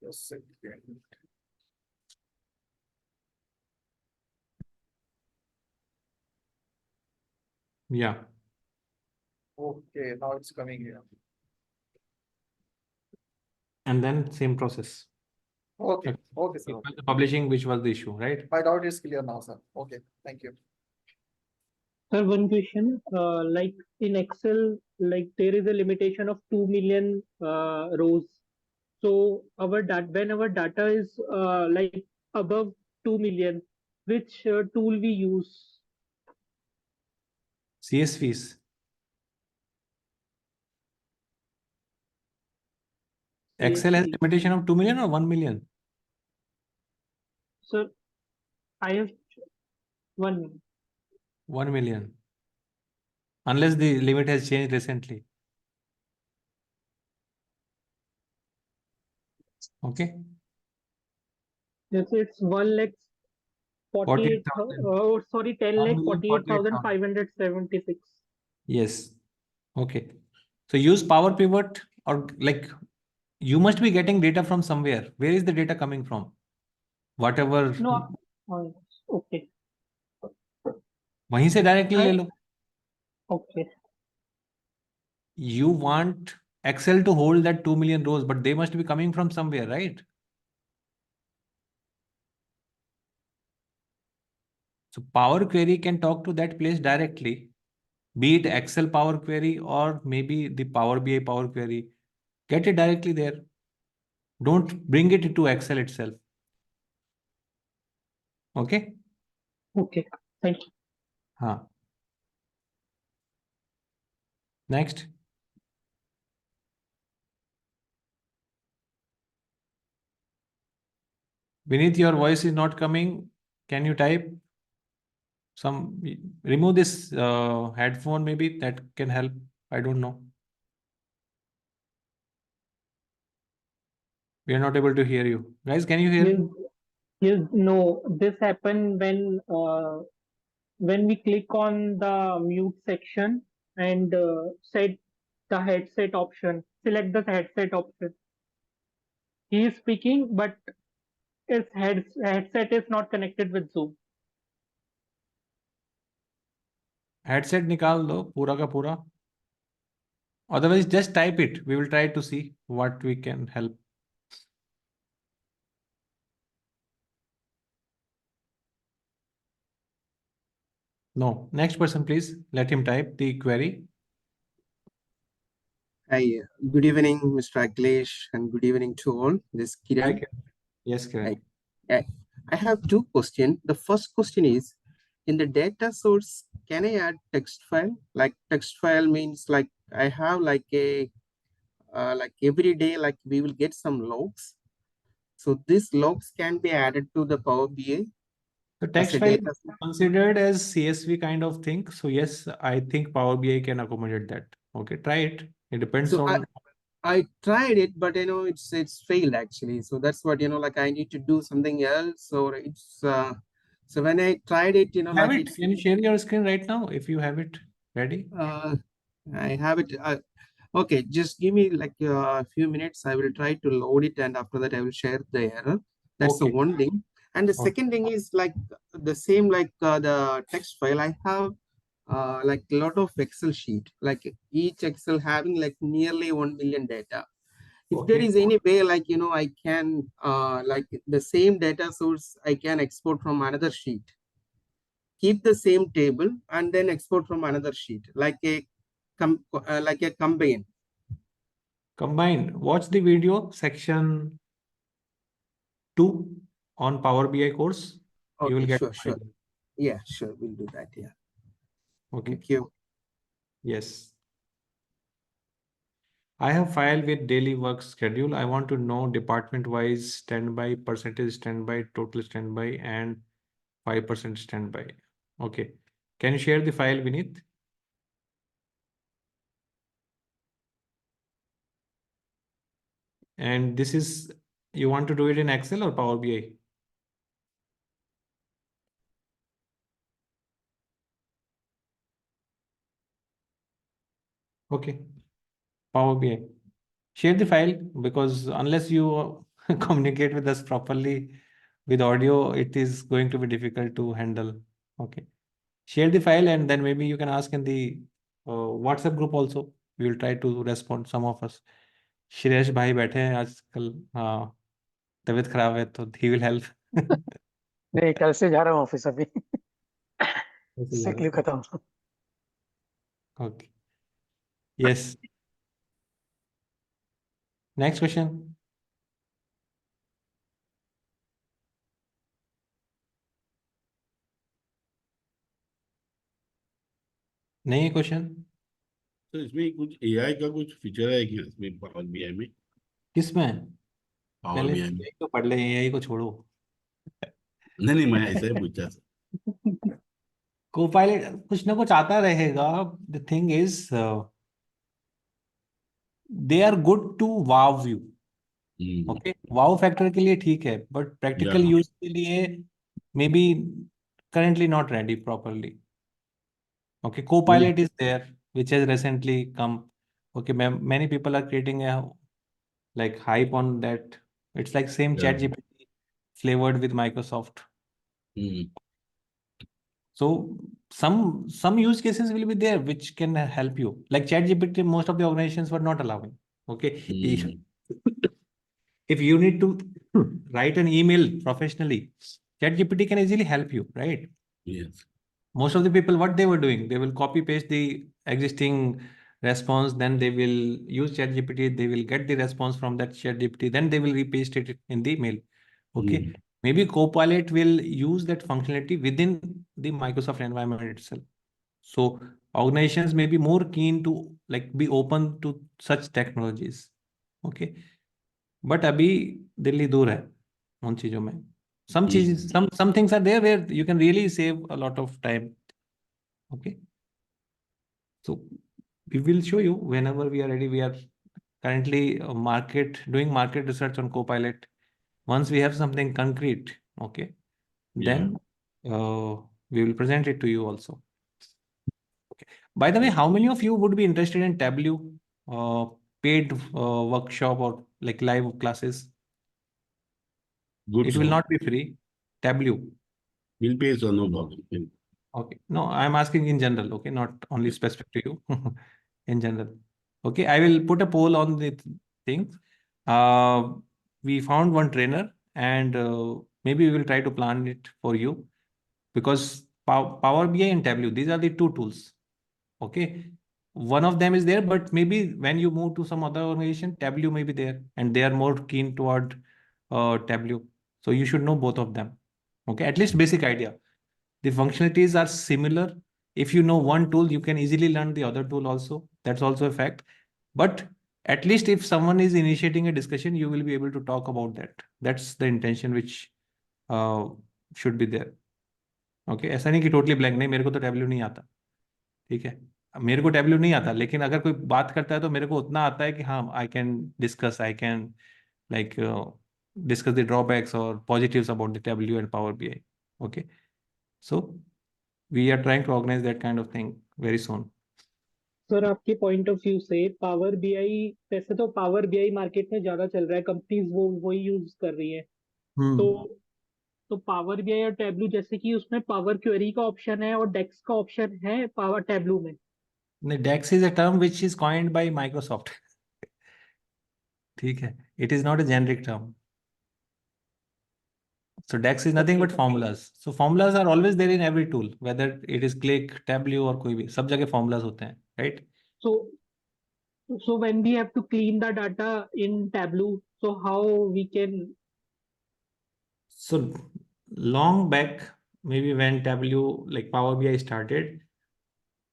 Just a second. Yeah. Okay, now it's coming here. And then same process. Okay, okay, sir. It was the publishing which was the issue, right? My doubt is clear now, sir. Okay, thank you. Sir, one question. Like in Excel, like there is a limitation of 2 million rows. So when our data is like above 2 million, which tool we use? CSVs. Excel has CSV. limitation of 2 million or 1 million? Sir, I have 1. 1 million. Unless the limit has changed recently. Okay. Yes, it's 1 lakh 48. 48,000. Oh, sorry, 10 lakh 1,048,000. 48,576. Yes. Okay. So use Power Pivot or like you must be getting data from somewhere. Where is the data coming from? Whatever. No, okay. वहीं से directly ले लो. Okay. You want Excel to hold that 2 million rows, but they must be coming from somewhere, right? So Power Query can talk to that place directly, be it Excel Power Query or maybe the Power BI Power Query. Get it directly there. Don't bring it to Excel itself. Okay? Okay. Thank you. Huh. Next. Beneath your voice is not coming. Can you type? Remove this headphone, maybe that can help. I don't know. We are not able to hear you. Guys, can you hear Yes, me? yes, no, this happened when we click on the mute section and set the headset option, select the headset option. He is speaking, but his headset is not connected with Zoom. Headset निकाल दो पूरा का पूरा Otherwise, just type it. We will try to see what we can help. No, next person, please. Let him type the query. Hi, good evening, Mr. Akhilesh, and good evening to all. This is Hi, Kiran. Kiran. Yes, Kiran. I have two questions. The first question is, in the data source, can I add text file? Like text file means like I have like a like every day, like we will get some logs. So these logs can be added to the Power BI The as text a file data is source. considered as CSV kind of thing. So yes, I think Power BI can accommodate that. Okay, try it. It depends So on. I tried it, but it's failed actually. So that's what like I need to do something else. Or it's so when I tried it, Have like it. it's Can you share your screen right now if you have it ready? I have it. Okay, just give me like a few minutes. I will try to load it, and after that, I will share the error. That's the Okay. one thing. And the Okay. second thing is like the same like the text file. I have like a lot of Excel sheet, like each Excel having like nearly 1 million data. If there Okay. is any way like I can like the same data source I can export from another sheet, keep the same table, and then export from another sheet like a like a combine. Combined. Watch the video section 2 on Power BI course. You will Okay, get sure, the sure. idea. Yeah, sure. We'll do that. Yeah. Okay. Thank you. Yes. I have file with daily work schedule. I want to know department wise standby, percentage standby, total standby, and 5% standby. Okay. Can you share the file, Vineet? And this is, you want to do it in Excel or Power BI? Okay. Power BI. Share the file because unless you communicate with us properly with audio, it is going to be difficult to handle. Okay. Share the file and then maybe you can ask in the WhatsApp group also. We will try to respond, some of us. Shreyas भाई बैठे हैं आजकल, हाँ तबीयत खराब है तो he will help. नहीं, कल से जा रहा हूँ ऑफिस अभी। ऐसे जा सिक रहा लीव है. खत्म। Okay. Yes. Next question. नहीं क्वेश्चन तो इसमें कुछ एआई का कुछ फीचर है क्या इसमें पावर बीआई में? किसमें? पावर पहले बीआई में? AI को पढ़ ले, AI को छोड़ो. नहीं नहीं, मैं ऐसा ही पूछा था. कोपायलट कुछ ना कुछ आता रहेगा. The thing is they are good to wow you. Okay, wow factor के लिए ठीक है बट या प्रैक्टिकल यूज के लिए may be currently not ready properly. Okay, नहीं. Copilot is there, which has recently come. Okay, many people are creating a like hype on that. It's like same या. chat GPT flavored with Microsoft. Hmm. So some use cases will be there which can help you. Like chat GPT, most of the organizations were not allowing. Okay. Hmm. If you need to write an email professionally, chat GPT can easily help you, right? Yes. Most of the people, what they were doing, they will copy paste the existing response, then they will use ChatGPT, they will get the response from that ChatGPT, then they will repaste it in the mail. Okay. Hmm. Maybe Copilot will use that functionality within the Microsoft environment itself. So organizations may be more keen to like be open to such technologies. Okay. But अभी दिल्ली दूर है उन चीजों में. Some चीज, some things are there where you can really save a lot of time. Okay. So we will show you whenever we are ready. We are currently doing market research on Copilot. Once we have something concrete, okay, Yeah. then we will present it to you also. Okay. By the way, how many of you would be interested in Tableau paid workshop or like live classes? Good, It sir. will not be free. Tableau. Will pay, so no problem. Okay. No, I'm asking in general. Okay, not only specific to you. In general. Okay, I will put a poll on the thing. We found one trainer, and maybe we will try to plan it for you, because Power BI and Tableau, these are the two tools. Okay, one of them is there, but maybe when you move to some other organization, Tableau may be there, and they are more keen toward Tableau. So you should know both of them. Okay, at least basic idea. The functionalities are similar. If you know one tool, you can easily learn the other tool also. That's also a fact. But at least if someone is initiating a discussion, you will be able to talk about that. That's the intention which uh, should be there. Okay, ऐसा नहीं कि totally blank, नहीं मेरे को तो tableau नहीं आता, ठीक है, मेरे को टैबलू नहीं आता, लेकिन अगर कोई बात करता है तो मेरे को उतना आता है कि हाँ, I can discuss, I can like discuss the drawbacks or positives about the Tableau and Power BI. Okay, so we are trying to organize that kind of thing very soon. Sir आपके point of view से power BI, वैसे तो power BI market में ज्यादा चल रहा है, companies वो वही यूज कर रही है, तो पावर बीआई और टैबलू, जैसे कि उसमें पावर क्वेरी का ऑप्शन है और डेक्स का ऑप्शन है पावर टैबलू में। DEX is a term which is coined by Microsoft. ठीक है, it is not a generic term. So DEX is nothing but formulas. So formulas are always there in every tool, whether it is Click, Tableau और कोई भी, सब जगह formulas होते हैं, right? So when we have to clean the data in Tableau, so how we can? So long back, maybe when Tableau, like Power BI started,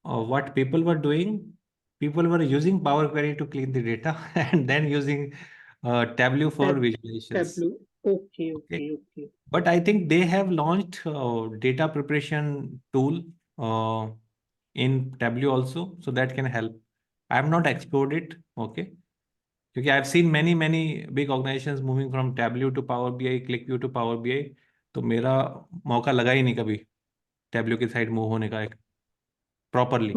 what people were doing, people were using Power Query to clean the data and then using Tableau for visualizations. Tableau. Okay. But I think they have launched data preparation tool in Tableau also, so that can help. I have not explored it, okay? Because I've seen many big organizations moving from Tableau to Power BI, ClickView to Power BI. तो मेरा मौका लगा ही नहीं कभी Tableau की side move होने का एक properly.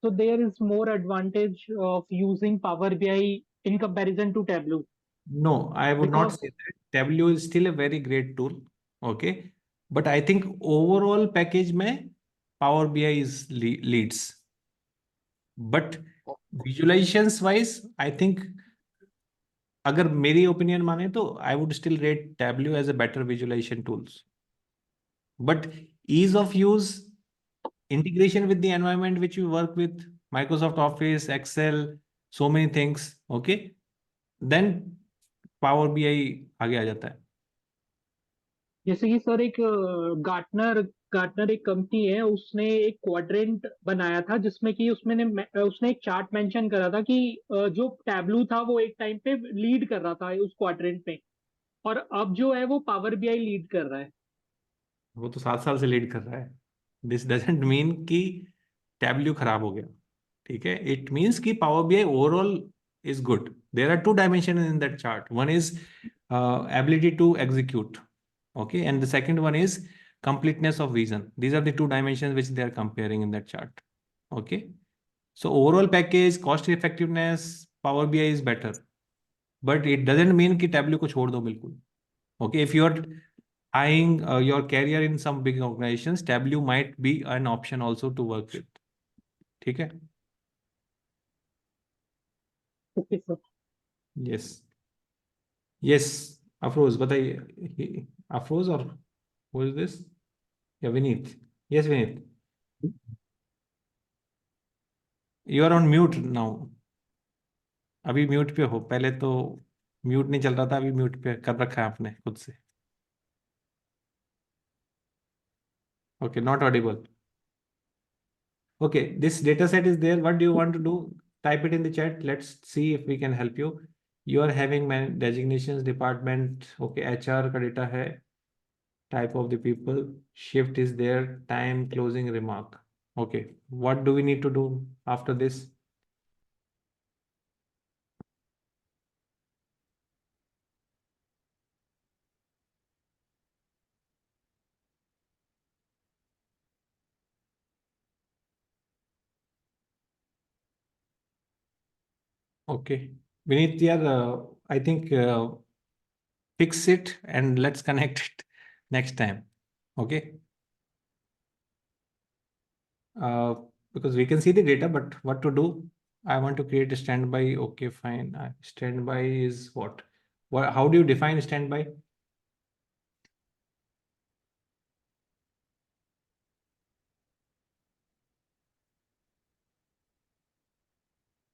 So there is more advantage of using Power BI in comparison to Tableau. No, I would not say that. Tableau is still a very great tool, okay? But I think overall package में Power BI is leads. But visualizations wise, I think अगर मेरी opinion माने तो I would still rate Tableau as a better visualization tools. But ease of use, integration with the environment which you work with, Microsoft Office, Excel, so many things, okay? Then Power BI आगे आ जाता है. जैसे कि sir एक Gartner एक company है, उसने एक क्वाड्रेंट बनाया था जिसमें कि उसने एक चार्ट मेंशन करा था कि जो टैबलू था वो एक टाइम पे लीड कर रहा था उस क्वाड्रेंट में, और अब जो है वो पावर बीआई लीड कर रहा है। वो तो 7 साल से लीड कर रहा है. दिस डजंट मीन कि टैबल्यू खराब हो गया, ठीक है. इट मीन्स कि power BI overall is good. There are two dimensions in that chart. One is ability to execute, okay, and the second one is completeness of vision. These are the two dimensions which they are comparing in that chart, okay. So overall package, cost effectiveness, Power BI is better, but it doesn't mean कि Tableau को छोड़ दो बिल्कुल. Okay, if you are eyeing your career in some big organizations, Tableau might be an option also to work with. ठीक है. Okay sir. Yes, Afroz, बताइए. Afroz or who is this? Yeah, Vineet. Yes, Vineet. You are on mute now. अभी mute पे हो, पहले तो mute नहीं चल रहा था, अभी म्यूट पे कर रखा है आपने खुद से. Okay, not audible. Okay, this data set is there. What do you want to do? Type it in the chat. Let's see if we can help you. You are having designations, department. Okay, HR का data है. Type of the people. Shift is there. Time, closing remark. Okay, what do we need to do after this? Okay, Vineet, I think fix it and let's connect it next time. Okay. Because we can see the data, but what to do? I want to create a standby. Okay, fine. Standby is what? How do you define standby?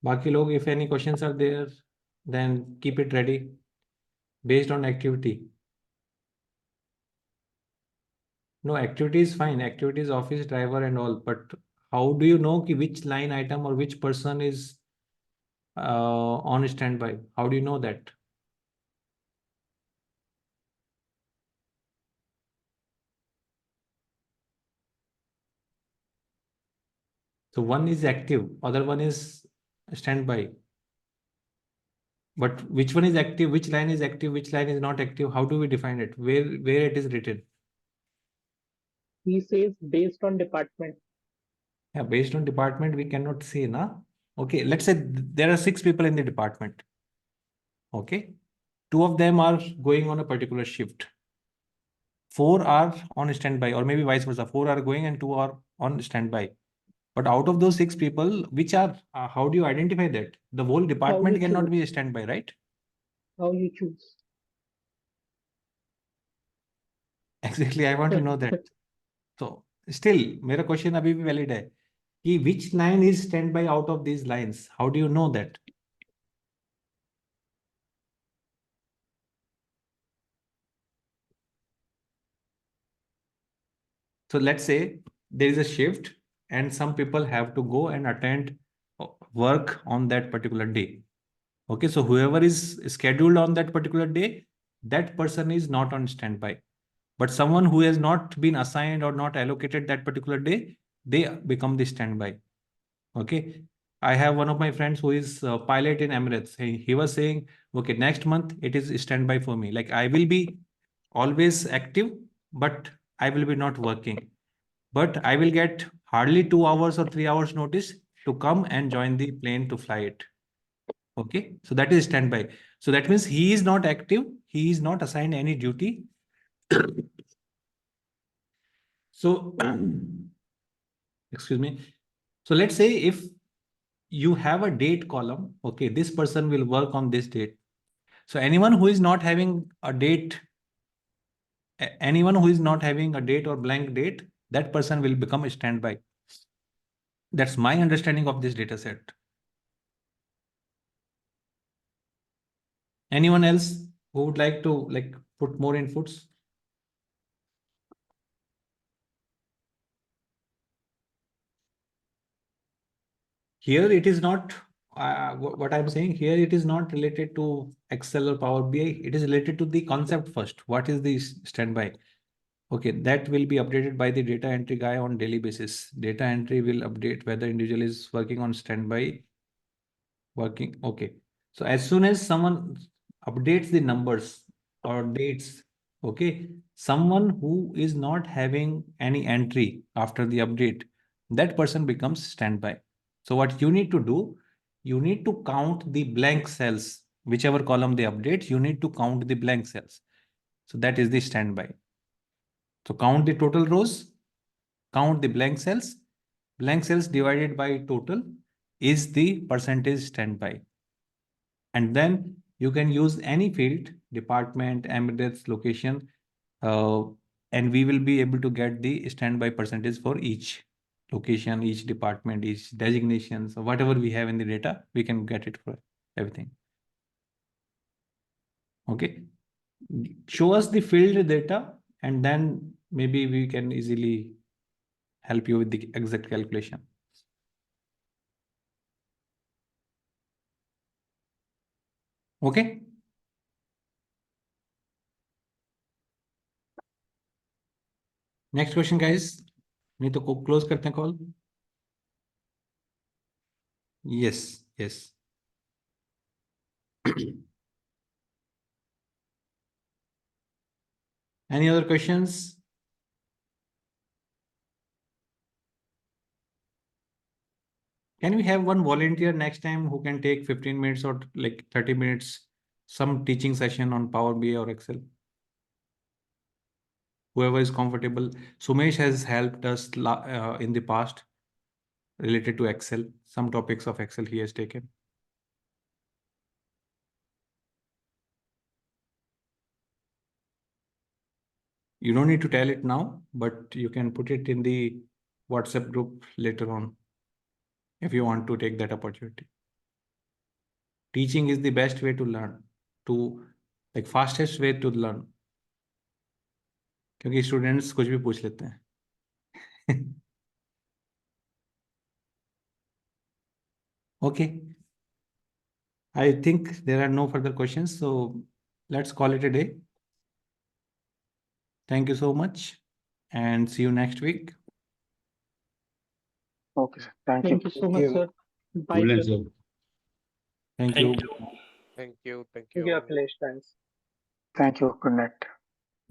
Baki log, if any questions are there, then keep it ready based on activity. No, activity is fine. Activity is office driver and all, but how do you know which line item or which person is on standby? How do you know that? So one is active, other one is standby. But which one is active, which line is active, which line is not active? How do we define it? Where it is written? He says based on department. Yeah, based on department, we cannot say, na? Okay, let's say there are 6 people in the department. Okay, 2 of them are going on a particular shift. 4 are on standby, or maybe vice versa. 4 are going and 2 are on standby. But out of those 6 people, which are, how do you identify that? The whole department cannot be a standby, right? How you choose? Exactly, I want to know that. So still, मेरा question अभी भी valid है कि which line is standby out of these lines? How do you know that? So let's say there is a shift and some people have to go and attend work on that particular day. Okay, so whoever is scheduled on that particular day, that person is not on standby. But someone who has not been assigned or not allocated that particular day, they become the standby. Okay. I have one of my friends who is a pilot in Emirates. He was saying, okay, next month it is standby for me. Like I will be always active, but I will be not working. But I will get hardly 2 hours or 3 hours notice to come and join the plane to fly it. Okay. So that is standby. So that means he is not active. He is not assigned any duty. So, excuse me. So let's say if you have a date column, okay, this person will work on this date. So anyone who is not having a date, anyone who is not having a date or blank date, that person will become a standby. That's my understanding of this data set. Anyone else who would like to put more inputs? Here it is not, what I'm saying here, it is not related to Excel or Power BI. It is related to the concept first. What is the standby? Okay, that will be updated by the data entry guy on daily basis. Data entry will update whether individual is working on standby, working. Okay. So as soon as someone updates the numbers or dates, okay, someone who is not having any entry after the update, that person becomes standby. So what you need to do, you need to count the blank cells, whichever column they update, you need to count the blank cells. So that is the standby. So count the total rows, count the blank cells. Blank cells divided by total is the percentage standby. And then you can use any field, department, emirates, location, and we will be able to get the standby percentage for each location, each department, each designation. So whatever we have in the data, we can get it for everything. Okay. Show us the field data, and then maybe we can easily help you with the exact calculation. Okay. Next question, guys. नहीं तो close करते हैं call. Yes, yes. Any other questions? Can we have one volunteer next time who can take 15 minutes or like 30 minutes, some teaching session on Power BI or Excel? Whoever is comfortable. Sumesh has helped us in the past. related to Excel. Some topics of Excel he has taken. You don't need to tell it now, but you can put it in the WhatsApp group later on if you want to take that opportunity. Teaching is the best way to learn, like fastest way to learn. क्योंकि students कुछ भी पूछ लेते हैं. Okay. I think there are no further questions, so let's call it a day. Thank you so much and see you next week. Okay, sir. Thank you. Thank you so much, sir. Bye, Brilliant, sir. sir. Thank you. Thank you. Thank Thank you, you. Akhilesh. Thanks. Thank you. Good night.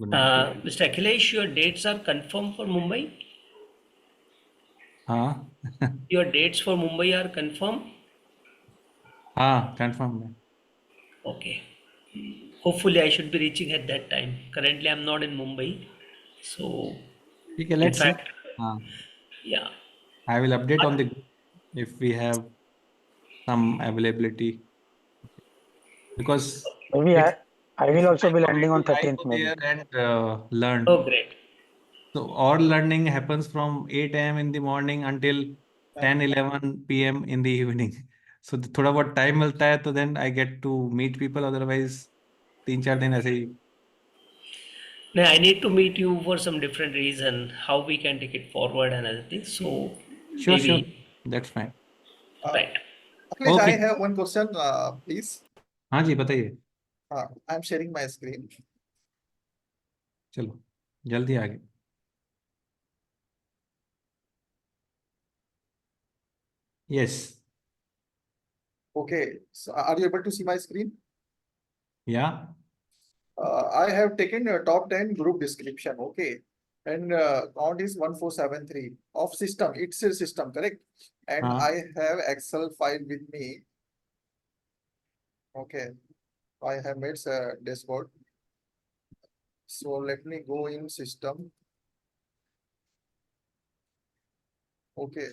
Good night. Mr. Akhilesh, your dates are confirmed for Mumbai? हाँ. Your dates for Mumbai are confirmed? हाँ, confirm है. Okay. Hopefully, I should be reaching at that time. Currently, I'm not in Mumbai. So, ठीक है, in let's see. fact, हाँ. yeah. I will update on the group if we have some availability. Because Maybe it's I will also be my hobby landing on to dive 13th, over maybe. there and learn. Oh, great. So our learning happens from 8 a.m. in the morning until 10-11 p.m. in the evening. So थोड़ा बहुत time मिलता है तो then I get to meet people. Otherwise 3-4 दिन ऐसे ही. Now, I need to meet you for some different reason, how we can take it forward and other things. So, Sure, maybe, sure. That's fine. right. Akhilesh, I Okay. have one question, please. हाँ जी बताइए. I'm sharing my screen. चलो जल्दी आगे. Yes. Okay, so are you able to see my screen? Yeah. I have taken a top 10 group description, okay, and count is 1473 of system. It's a system, correct? And हाँ. I have Excel file with me. Okay, I have made a dashboard. So let me go in system. Okay.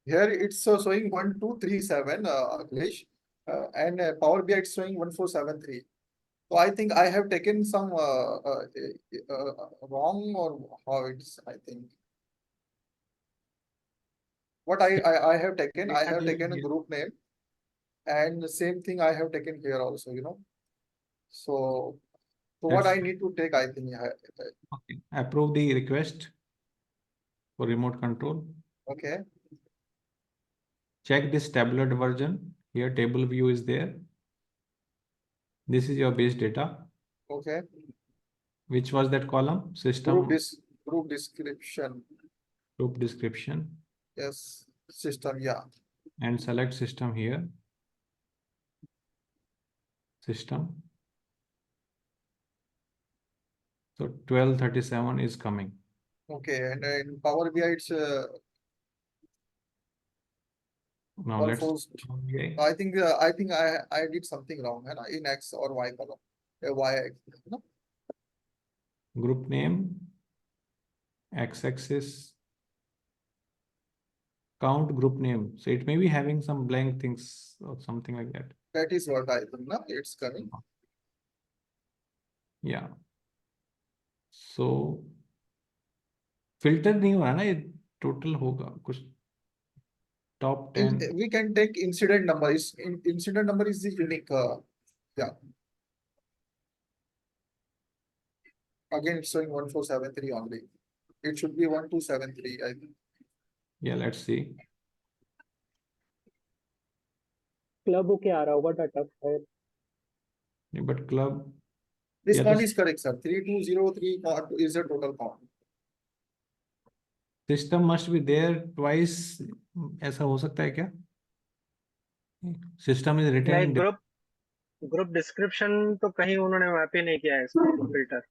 Here it's showing 1237, Akhilesh, and Power BI it's showing 1473. So I think I have taken some wrong or how it's, I think. What I have taken, I have taken a group name, and the same thing I have taken here also, you know. So what I need to take, I think, Okay. Approve the request for remote control. okay. Check this tabular version. Here table view is there. This is your base data. Okay. Which was that column? System. Group description. Group description. Yes. System, yeah. And select system here. System. So 1237 is coming. Okay, and in Power BI it's Now let's. I think I did something wrong, and in X or Y column, Y, no? Group name, x-axis, count group name. So it may be having some blank things or something like that. That is what I think. No, it's coming. Yeah. So filter नहीं हुआ ना, ये total होगा कुछ top 10. We can take incident number. Incident number is the unique. Yeah. Again, it's showing 1473 only. It should be 1273, I think. Yeah, let's see. Club okay आ रहा होगा data file. Yeah, but club. This Yeah, count is correct, sir. 3203 is the total count. System must be there twice. ऐसा हो सकता है क्या? System is written in group description तो कहीं उन्होंने वहाँ पे नहीं किया है इसका फिल्टर.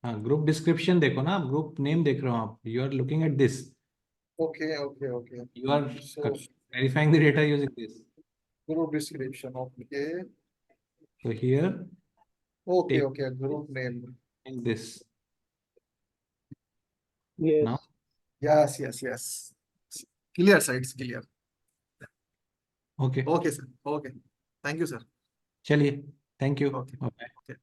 हाँ, group description देखो ना, group name देख रहे हो आप. You are looking at this. Okay. You are So verifying the data using this. group description. Okay. So here Okay, take okay, group name. in this. Yes. Now, Yes, yes, yes. Clear, sir. It's clear. okay. Okay, sir. Okay. Thank you, sir. Chaliye. Thank you. Okay. Bye-bye. Okay.